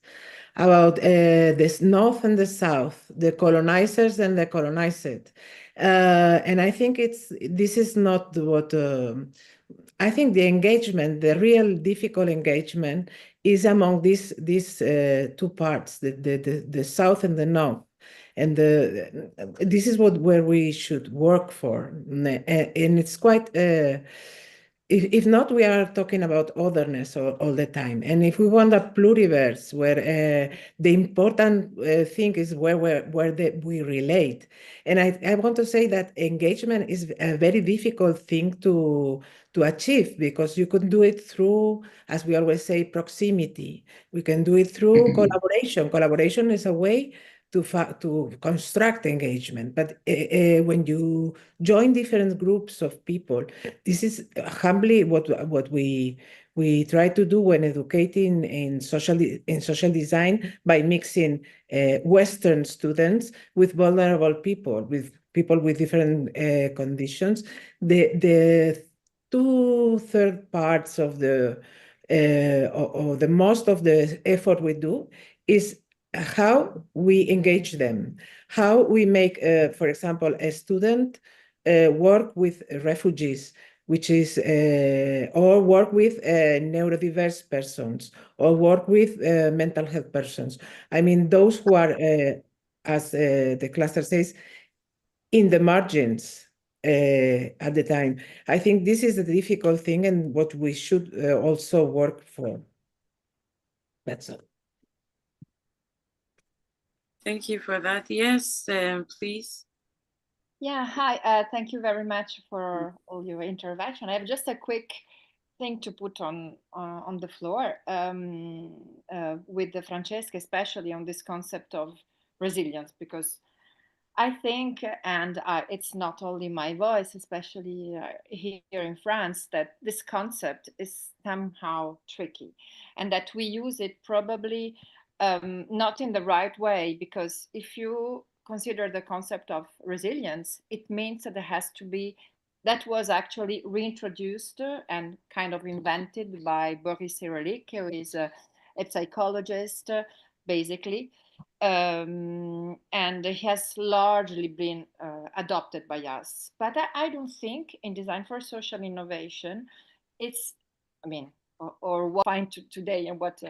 about the North and the South, the colonizers and the colonized. And I think this is not what I think the engagement, the real difficult engagement, is among these two parts, the South and the North. And this is where we should work for. And it's quite, if not, we are talking about otherness all the time. And if we want a pluriverse, where the important thing is where we relate. And I want to say that engagement is a very difficult thing to achieve, because you can do it through, as we always say, proximity. We can do it through collaboration. Collaboration is a way to construct engagement. But when you join different groups of people, this is humbly what we try to do when educating in social design, by mixing Western students with vulnerable people, with people with different conditions. The 2/3 parts of the or the most of the effort we do is how we engage them, how we make, for example, a student work with refugees, which is, or work with neurodiverse persons, or work with mental health persons. I mean, those who are, as the cluster says, in the margins at the time. I think this is a difficult thing, and what we should also work for. That's all. Thank you for that. Yes, please. Yeah, hi. Thank you very much for all your intervention. I have just a quick thing to put on the floor with the Francesca, especially on this concept of resilience, because I think, and it's not only my voice, especially here in France, that this concept is somehow tricky, and that we use it probably not in the right way, because if you consider the concept of resilience, it means that there has to be, that was actually reintroduced and kind of invented by Boris Cyrulnik, who is a psychologist, basically. And it has largely been adopted by us. But I don't think in design for social innovation, it's, I mean, or what I find today and what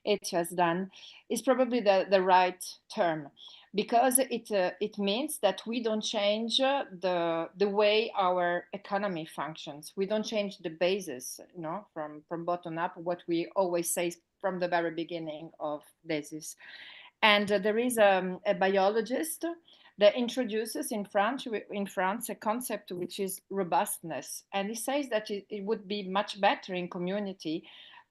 it has done is probably the right term, because it means that we don't change the way our economy functions. We don't change the basis, you know, from bottom up, what we always say from the very beginning of DESIS. And there is a biologist that introduces in France a concept which is robustness. And he says that it would be much better in community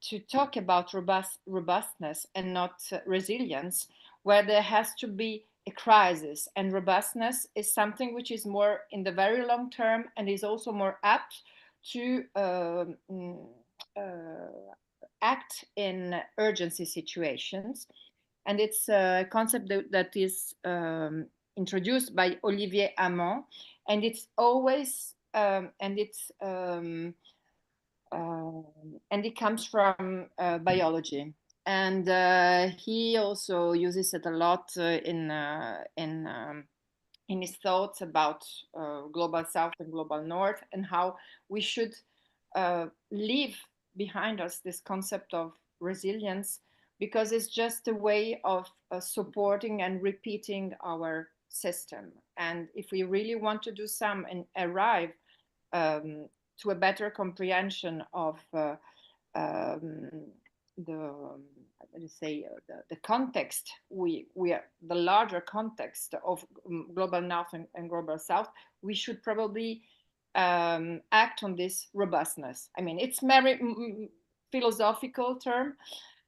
to talk about robustness and not resilience, where there has to be a crisis. And robustness is something which is more in the very long term, and is also more apt to act in urgency situations. And it's a concept that is introduced by Olivier Hamon, and it's always and it comes from biology, and he also uses it a lot in his thoughts about global South and global North, and how we should leave behind us this concept of resilience, because it's just a way of supporting and repeating our system. And if we really want to do some and arrive to a better comprehension of the context, we are the larger context of global North and global South, we should probably act on this robustness. I mean, it's very philosophical term,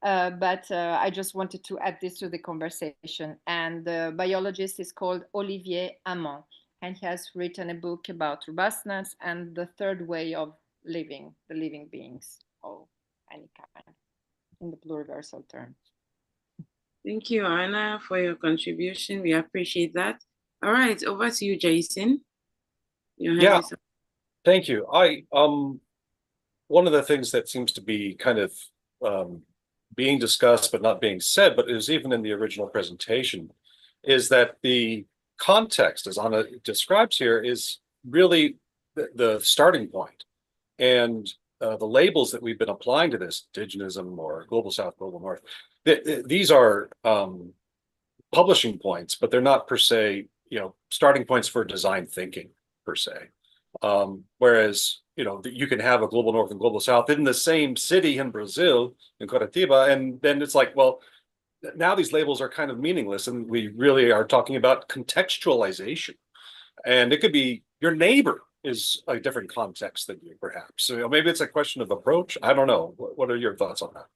but I just wanted to add this to the conversation. And the biologist is called Olivier Hamon, and he has written a book about robustness and the third way of living, the living beings of any kind, in the pluriversal term. Thank you, Anna, for your contribution. We appreciate that. All right, over to you, Jason. Yeah, thank you. One of the things that seems to be kind of being discussed but not being said, but is even in the original presentation, is that the context, as Anna describes here, is really the starting point. And the labels that we've been applying to this, indigenism or global south, global north, these are publishing points, but they're not per se, starting points for design thinking per se. Whereas, you can have a global north and global south in the same city in Brazil, in Curitiba, and then it's like, well, now these labels are kind of meaningless, and we really are talking about contextualization. And it could be your neighbor is a different context than you, perhaps. So maybe it's a question of approach. I don't know. What are your thoughts on that?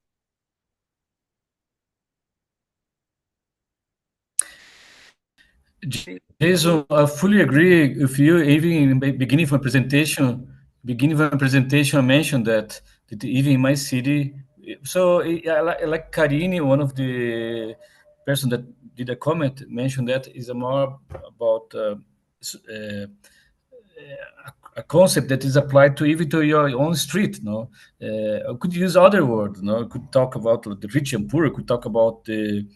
Jason, I fully agree with you. Even in the beginning of my presentation, I mentioned that even in my city, so like Karine, one of the person that did a comment, mentioned that is more about a concept that is applied to even to your own street. No, I could use other words. No, I could talk about the rich and poor. I could talk about the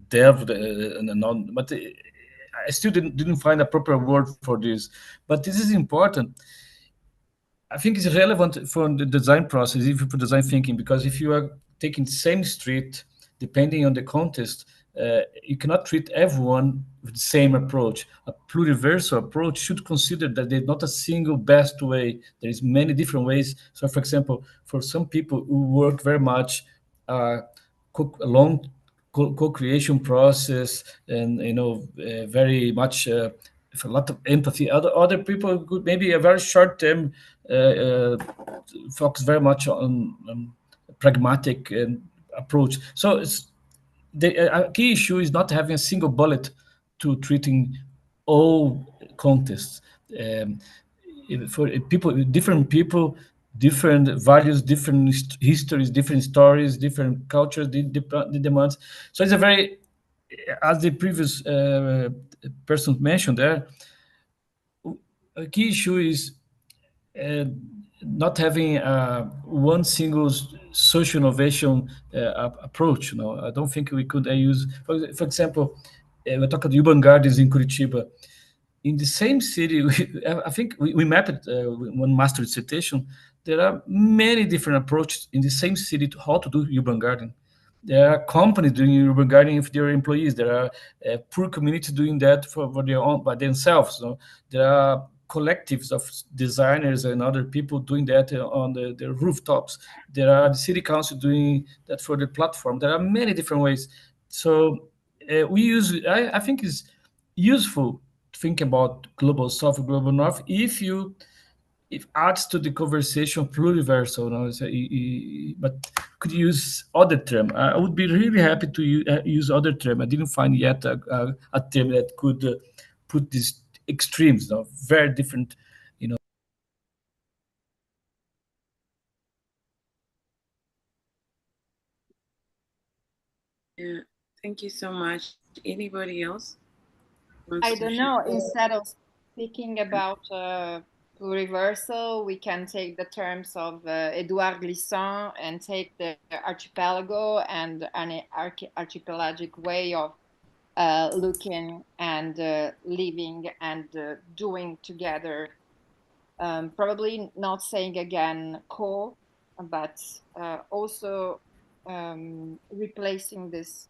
devil, but I still didn't find a proper word for this. But this is important. I think it's relevant for the design process, even for design thinking, because if you are taking the same street, depending on the context, you cannot treat everyone with the same approach. A pluriversal approach should consider that there's not a single best way. There is many different ways. So, for example, for some people who work very much a long co-creation process, and very much with a lot of empathy. Other people could maybe a very short term focus very much on pragmatic approach. So the key issue is not having a single bullet to treating all contests. For different people, different values, different histories, different stories, different cultures, the demands. So it's a very, as the previous person mentioned there, a key issue is not having one single social innovation approach. I don't think we could use, for example, we talked about urban gardens in Curitiba. In the same city, I think we mapped one master dissertation. There are many different approaches in the same city to how to do urban garden. There are companies doing urban gardening with their employees. There are poor communities doing that for their own by themselves. There are collectives of designers and other people doing that on the rooftops. There are the city council doing that for the platform. There are many different ways. So I think it's useful to think about global south, global north if adds to the conversation pluriversal, but could use other term. I would be really happy to use other term. I didn't find yet a term that could put these extremes, very different, Yeah, thank you so much. Anybody else? I don't know. Instead of speaking about pluriversal, we can take the terms of Edouard Glissant and take the archipelago and an archipelagic way of looking and living and doing together. Probably not saying again co, but also replacing this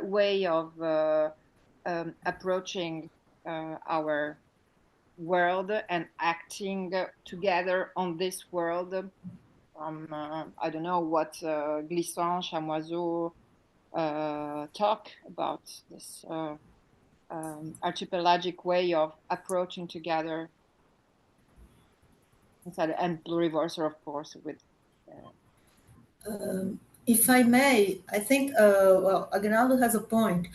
way of approaching our world and acting together on this world. I don't know what Glissant, Chamoiseau talk about this archipelagic way of approaching together, and pluriversal, of course, with. If I may, I think, Aguinaldo has a point.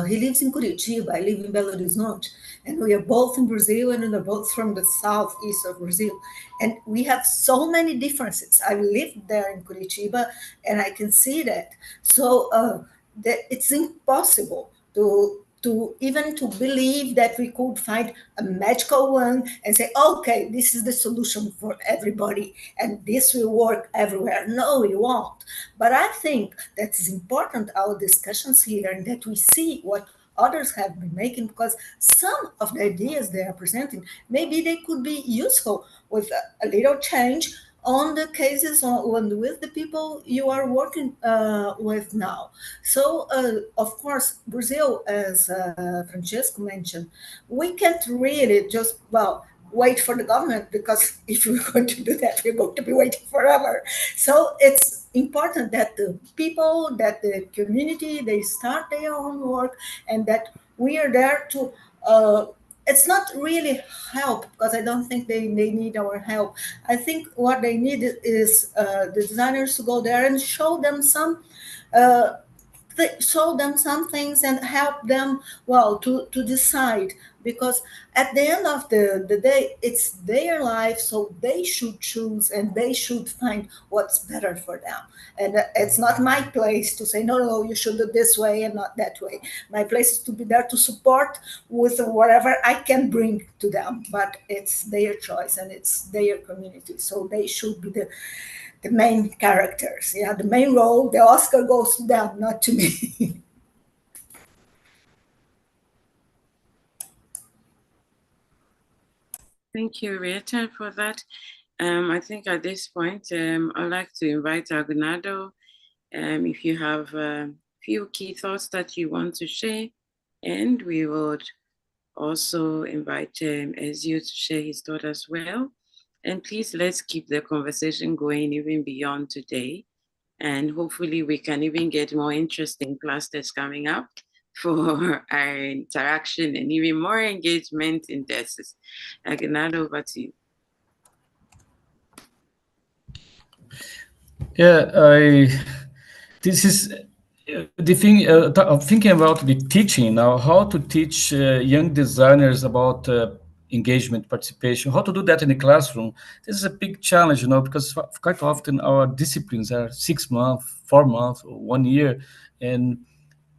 He lives in Curitiba, I live in Belo Horizonte, and we are both in Brazil, and we are both from the southeast of Brazil. And we have so many differences. I lived there in Curitiba, and I can see that. So it's impossible to to even to believe that we could find a magical one and say, okay, this is the solution for everybody and this will work everywhere. No, it won't. But I think that it's important, our discussions here, and that we see what others have been making, because some of the ideas they are presenting, maybe they could be useful with a little change on the cases on with the people you are working with now. So, of course, Brazil, as Francesco mentioned, we can't really just, well, wait for the government, because if we're going to do that, we're going to be waiting forever. So it's important that the people, that the community, they start their own work, and that we are there to it's not really help, because I don't think they need our help. I think what they need is the designers to go there and show them some things and help them, well, to decide, because at the end of the day, it's their life, so they should choose and they should find what's better for them. And it's not my place to say, no, you should do this way and not that way. My place is to be there to support with whatever I can bring to them, but it's their choice and it's their community, so they should be the main characters. Yeah, the main role, the Oscar goes to them, not to me. Thank you, Rita, for that. I think at this point, I'd like to invite Aguinaldo, if you have a few key thoughts that you want to share, and we would also invite Ezio to share his thought as well. And please, let's keep the conversation going even beyond today. And hopefully we can even get more interesting clusters coming up for our interaction and even more engagement in DESIS. Aguinaldo, over to you. Yeah, this is the thing. I'm thinking about the teaching now, how to teach young designers about engagement, participation, how to do that in the classroom. This is a big challenge, because quite often our disciplines are 6 months, 4 months, or 1 year, and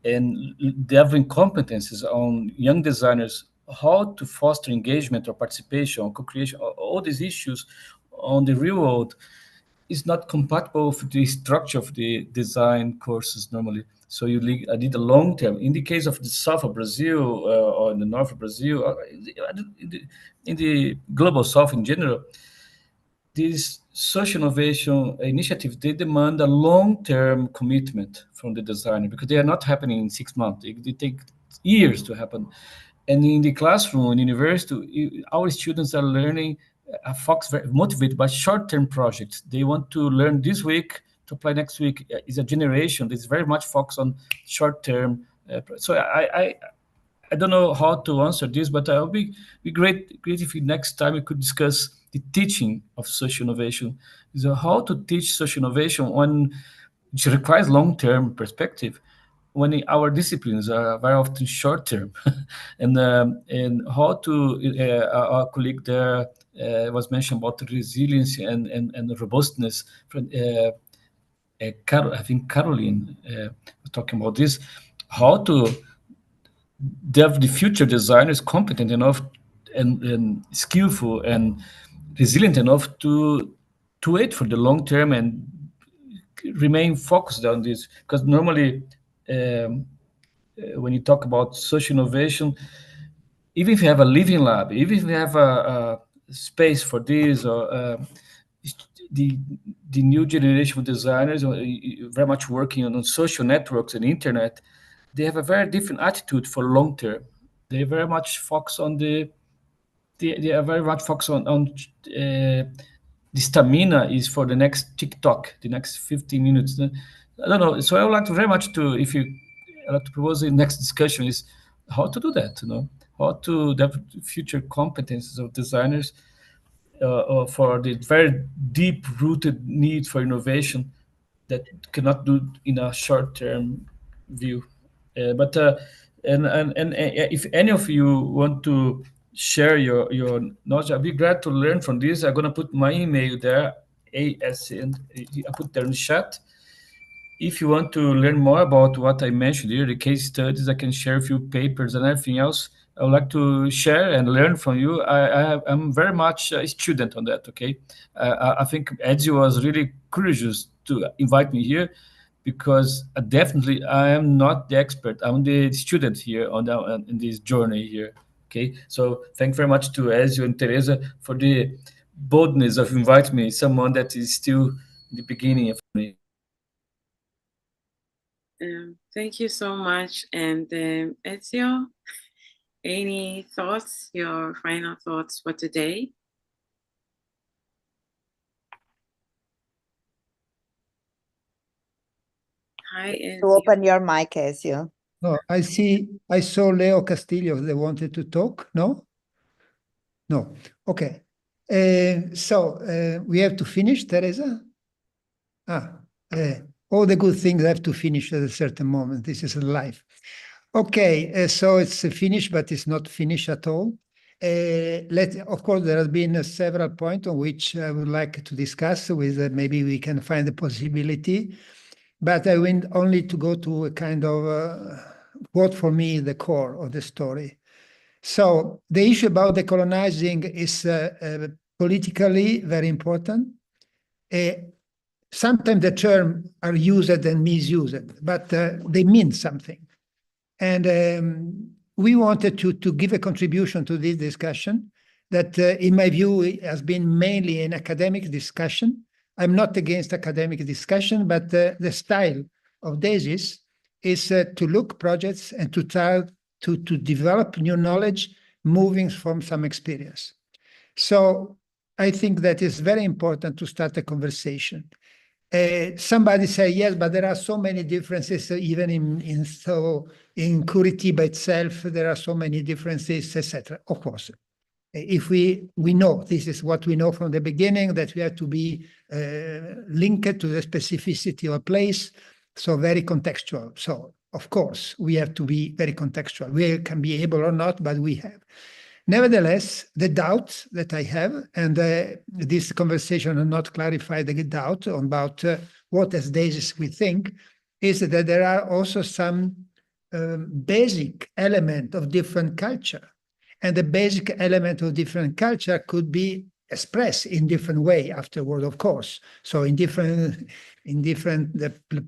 delivering competencies on young designers, how to foster engagement or participation, co-creation, all these issues on the real world is not compatible with the structure of the design courses normally. So I need a long term. In the case of the south of Brazil or in the north of Brazil, or in the global south in general, these social innovation initiatives, they demand a long-term commitment from the designer, because they are not happening in 6 months. They take years to happen. And in the classroom, in university, our students are learning, very motivated by short-term projects. They want to learn this week to apply next week. Is a generation that's very much focused on short-term. So I don't know how to answer this, but it would be great if next time we could discuss the teaching of social innovation. So how to teach social innovation which requires long-term perspective, when our disciplines are very often short-term, and how to our colleague there was mentioned about resilience and robustness. I think Caroline was talking about this, how to the future designers competent enough and skillful and resilient enough to wait for the long term and remain focused on this. Because normally, when you talk about social innovation, even if you have a living lab, even if you have a space for this, or the new generation of designers very much working on social networks and internet, they have a very different attitude for long term. They very much focus on they are very much focused on the stamina is for the next TikTok, the next 15 minutes. I don't know. So I would like to very much to, if you I'd like to propose the next discussion is how to do that, how to develop future competences of designers for the very deep-rooted need for innovation that cannot do in a short-term view. But if any of you want to share your knowledge, I'd be glad to learn from this. I'm gonna put my email there, ASN. I put there in the chat. if you want to learn more about what I mentioned here, the case studies, I can share a few papers and everything else. I would like to share and learn from you. I'm very much a student on that, okay? I think Ezio was really courageous to invite me here because definitely I am not the expert. I'm the student here in this journey here, okay? So thank you very much to Ezio and Teresa for the boldness of inviting me, someone that is still in the beginning of me. Thank you so much. And Ezio, any thoughts, your final thoughts for today? Hi, Ezio. To open your mic, Ezio. No, I saw Leo Castillo. They wanted to talk, no? No. Okay. So we have to finish, Teresa? All the good things have to finish at a certain moment. This is life. Okay, so it's finished, but it's not finished at all. Of course, there have been several points on which I would like to discuss with maybe we can find a possibility, but I want only to go to a kind of what for me is the core of the story. So the issue about decolonizing is politically very important. Sometimes the terms are used and misused, but they mean something. And we wanted to give a contribution to this discussion that, in my view, has been mainly an academic discussion. I'm not against academic discussion, but the style of DESIS is to look projects and to try to develop new knowledge moving from some experience. So I think that is very important to start a conversation. Somebody say, yes, but there are so many differences, even in Curitiba itself, there are so many differences, etc. Of course, if we know, this is what we know from the beginning, that we have to be linked to the specificity of a place, so very contextual. So, of course, we have to be very contextual. We can be able or not, but we have. Nevertheless, the doubt that I have, and this conversation will not clarify the doubt about what as DESIS we think, is that there are also some basic element of different culture. And the basic element of different culture could be expressed in different way afterward, of course. So in different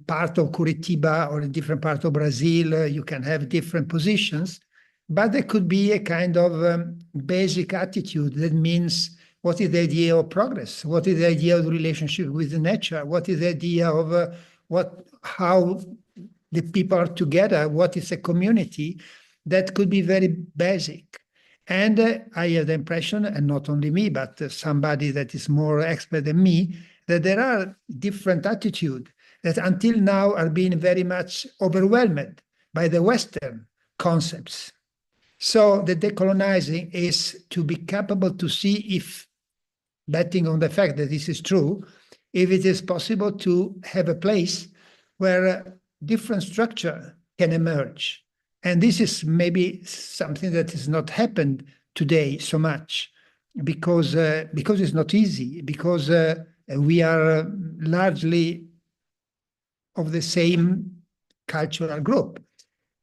part of Curitiba or in different part of Brazil, you can have different positions. But there could be a kind of basic attitude that means, what is the idea of progress? What is the idea of the relationship with the nature? What is the idea of how the people are together? What is a community? That could be very basic. And I have the impression, and not only me, but somebody that is more expert than me, that there are different attitudes that until now are being very much overwhelmed by the Western concepts. So the decolonizing is to be capable to see if, betting on the fact that this is true, if it is possible to have a place where different structure can emerge. And this is maybe something that has not happened today so much because it's not easy, because we are largely of the same cultural group.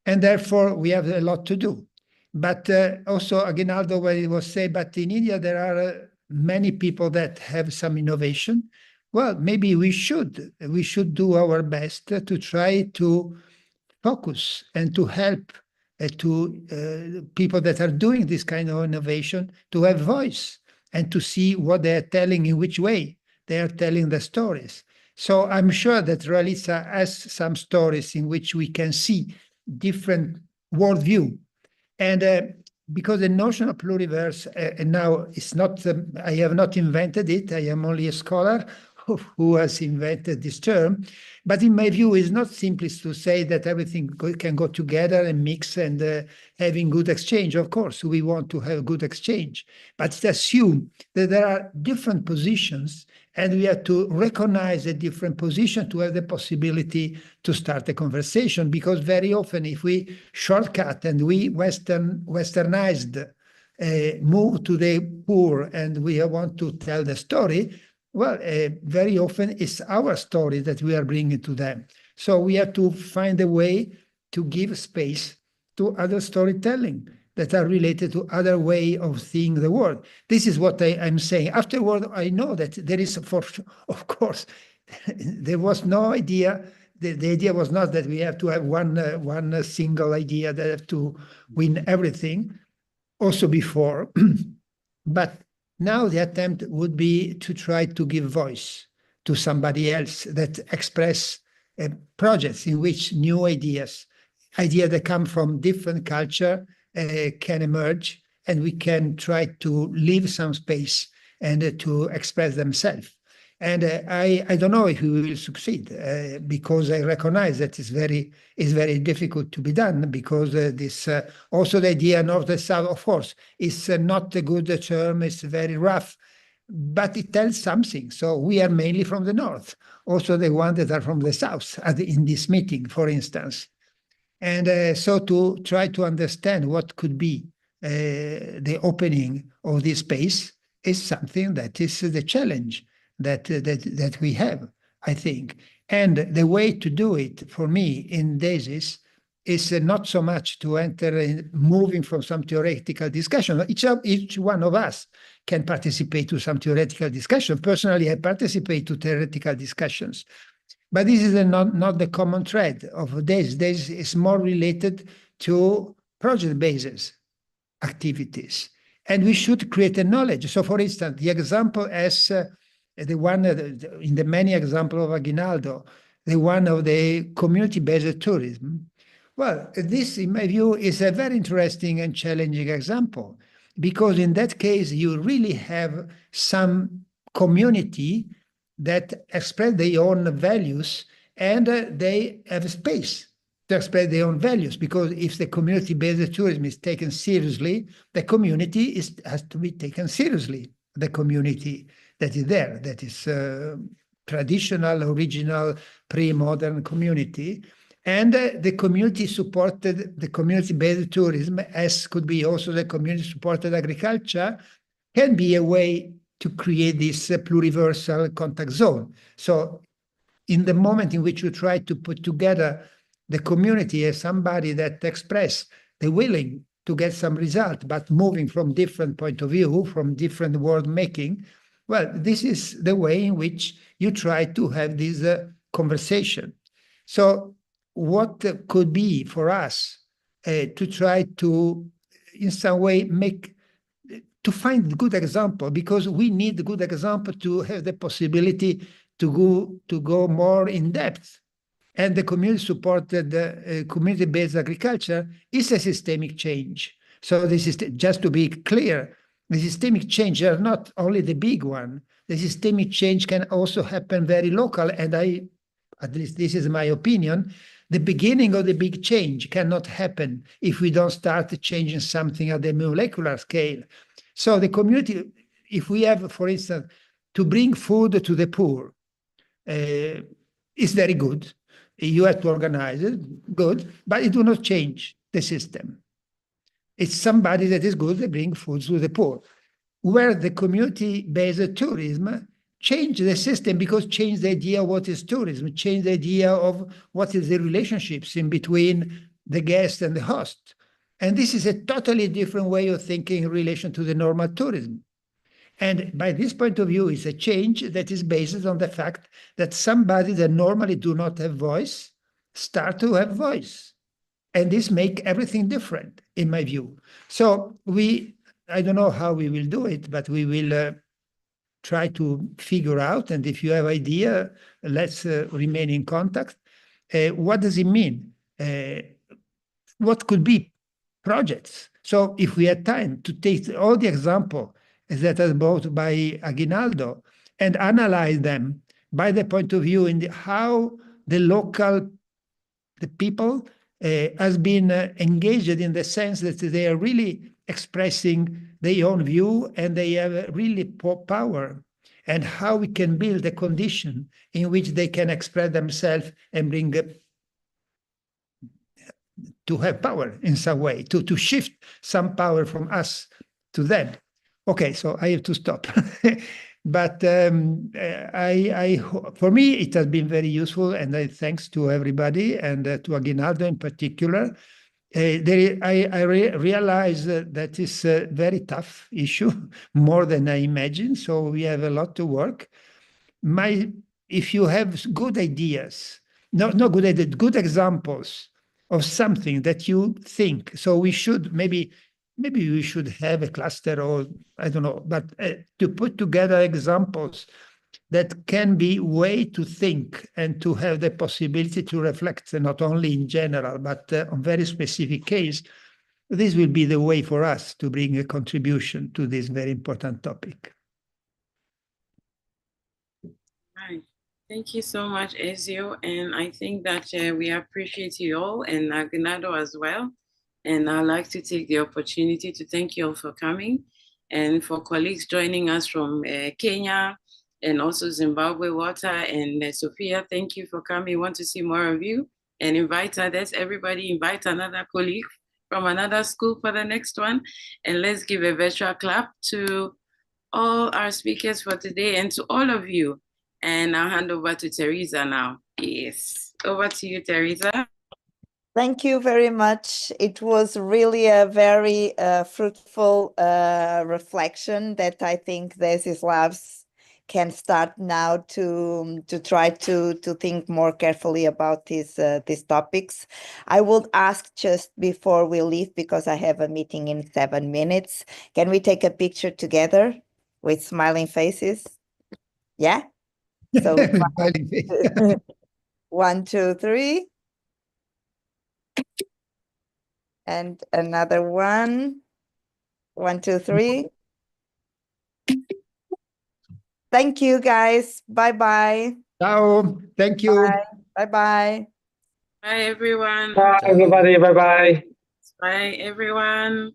And therefore, we have a lot to do. But also, Aguinaldo, when he was saying, but in India, there are many people that have some innovation. Well, maybe we should do our best to try to focus and to help to people that are doing this kind of innovation to have voice and to see what they are telling, in which way they are telling the stories. So I'm sure that Ralitsa has some stories in which we can see different worldview. And because the notion of pluriverse, and now it's not, I have not invented it, I am only a scholar who has invented this term, but in my view, it's not simply to say that everything can go together and mix and having good exchange. Of course, we want to have good exchange, but it assumes that there are different positions and we have to recognize a different position to have the possibility to start a conversation. Because very often, if we shortcut and we westernized, move to the poor and we want to tell the story, well, very often it's our story that we are bringing to them. So we have to find a way to give space to other storytelling that are related to other way of seeing the world. This is what I'm saying. Afterward, I know that there is, of course, there was no idea. The idea was not that we have to have one single idea that have to win everything, also before. But now the attempt would be to try to give voice to somebody else that express projects in which new ideas that come from different culture can emerge, and we can try to leave some space and to express themselves. And I don't know if we will succeed because I recognize that it's very difficult to be done, because this also the idea north and south, of course, is not a good term. It's very rough, but it tells something. So we are mainly from the north, also the ones that are from the south in this meeting, for instance. And so to try to understand what could be the opening of this space is something that is the challenge that we have, I think. And the way to do it for me in DESIS is not so much to enter in moving from some theoretical discussion. Each one of us can participate to some theoretical discussion. Personally, I participate to theoretical discussions. But this is not the common thread of DESIS. DESIS is more related to project-based activities. And we should create a knowledge. So for instance, the example as the one in the many examples of Aguinaldo, the one of the community-based tourism. Well, this, in my view, is a very interesting and challenging example, because in that case, you really have some community that express their own values, and they have space to express their own values, because if the community-based tourism is taken seriously, the community has to be taken seriously, the community that is there, that is traditional, original, pre-modern community. And the community-supported, the community-based tourism, as could be also the community-supported agriculture, can be a way to create this pluriversal contact zone. So in the moment in which you try to put together the community as somebody that express the willing to get some result, but moving from different point of view, from different world making, well, this is the way in which you try to have this conversation. So what could be for us to try to, in some way, to find good example, because we need good example to have the possibility to go more in depth. And the community-supported, community-based agriculture is a systemic change. So this is just to be clear. The systemic change are not only the big one. The systemic change can also happen very local. And at least this is my opinion, the beginning of the big change cannot happen if we don't start changing something at the molecular scale. So the community, if we have, for instance, to bring food to the poor, is very good. You have to organize it, good, but it will not change the system. It's somebody that is good at bringing food to the poor. Where the community-based tourism change the system, because change the idea of what is tourism, change the idea of what is the relationships in between the guest and the host. And this is a totally different way of thinking in relation to the normal tourism. And by this point of view, it's a change that is based on the fact that somebody that normally do not have voice start to have voice. And this make everything different, in my view. So I don't know how we will do it, but we will try to figure out. And if you have idea, let's remain in contact. What does it mean? What could be projects? So if we had time to take all the example that are brought by Aguinaldo and analyze them by the point of view in how the people has been engaged in the sense that they are really expressing their own view and they have really power, and how we can build a condition in which they can express themselves and bring to have power in some way, to shift some power from us to them. Okay, so I have to stop. But for me, it has been very useful, and thanks to everybody, and to Aguinaldo in particular. I realize that it's a very tough issue, more than I imagined. So we have a lot to work. If you have good ideas, not good ideas, good examples of something that you think, so we should maybe we should have a cluster, or I don't know, but to put together examples that can be way to think and to have the possibility to reflect not only in general, but on very specific case. This will be the way for us to bring a contribution to this very important topic. Right. Thank you so much, Ezio. And I think that we appreciate you all, and Aguinaldo as well. And I'd like to take the opportunity to thank you all for coming, and for colleagues joining us from Kenya, and also Zimbabwe Water, and Sophia, thank you for coming. We want to see more of you, and invite others. Everybody invite another colleague from another school for the next one. And let's give a virtual clap to all our speakers for today, and to all of you. And I'll hand over to Teresa now. Yes, over to you, Teresa. Thank you very much. It was really a very fruitful reflection that I think DESIS Labs can start now to try to think more carefully about these topics. I would ask, just before we leave, because I have a meeting in 7 minutes, can we take a picture together with smiling faces? Yeah? So 1, 2, 3. And another one. 1, 2, 3. Thank you, guys. Bye-bye. Ciao. Thank you. Bye-bye. Bye, everyone. Bye, everybody. Bye-bye. Bye, everyone.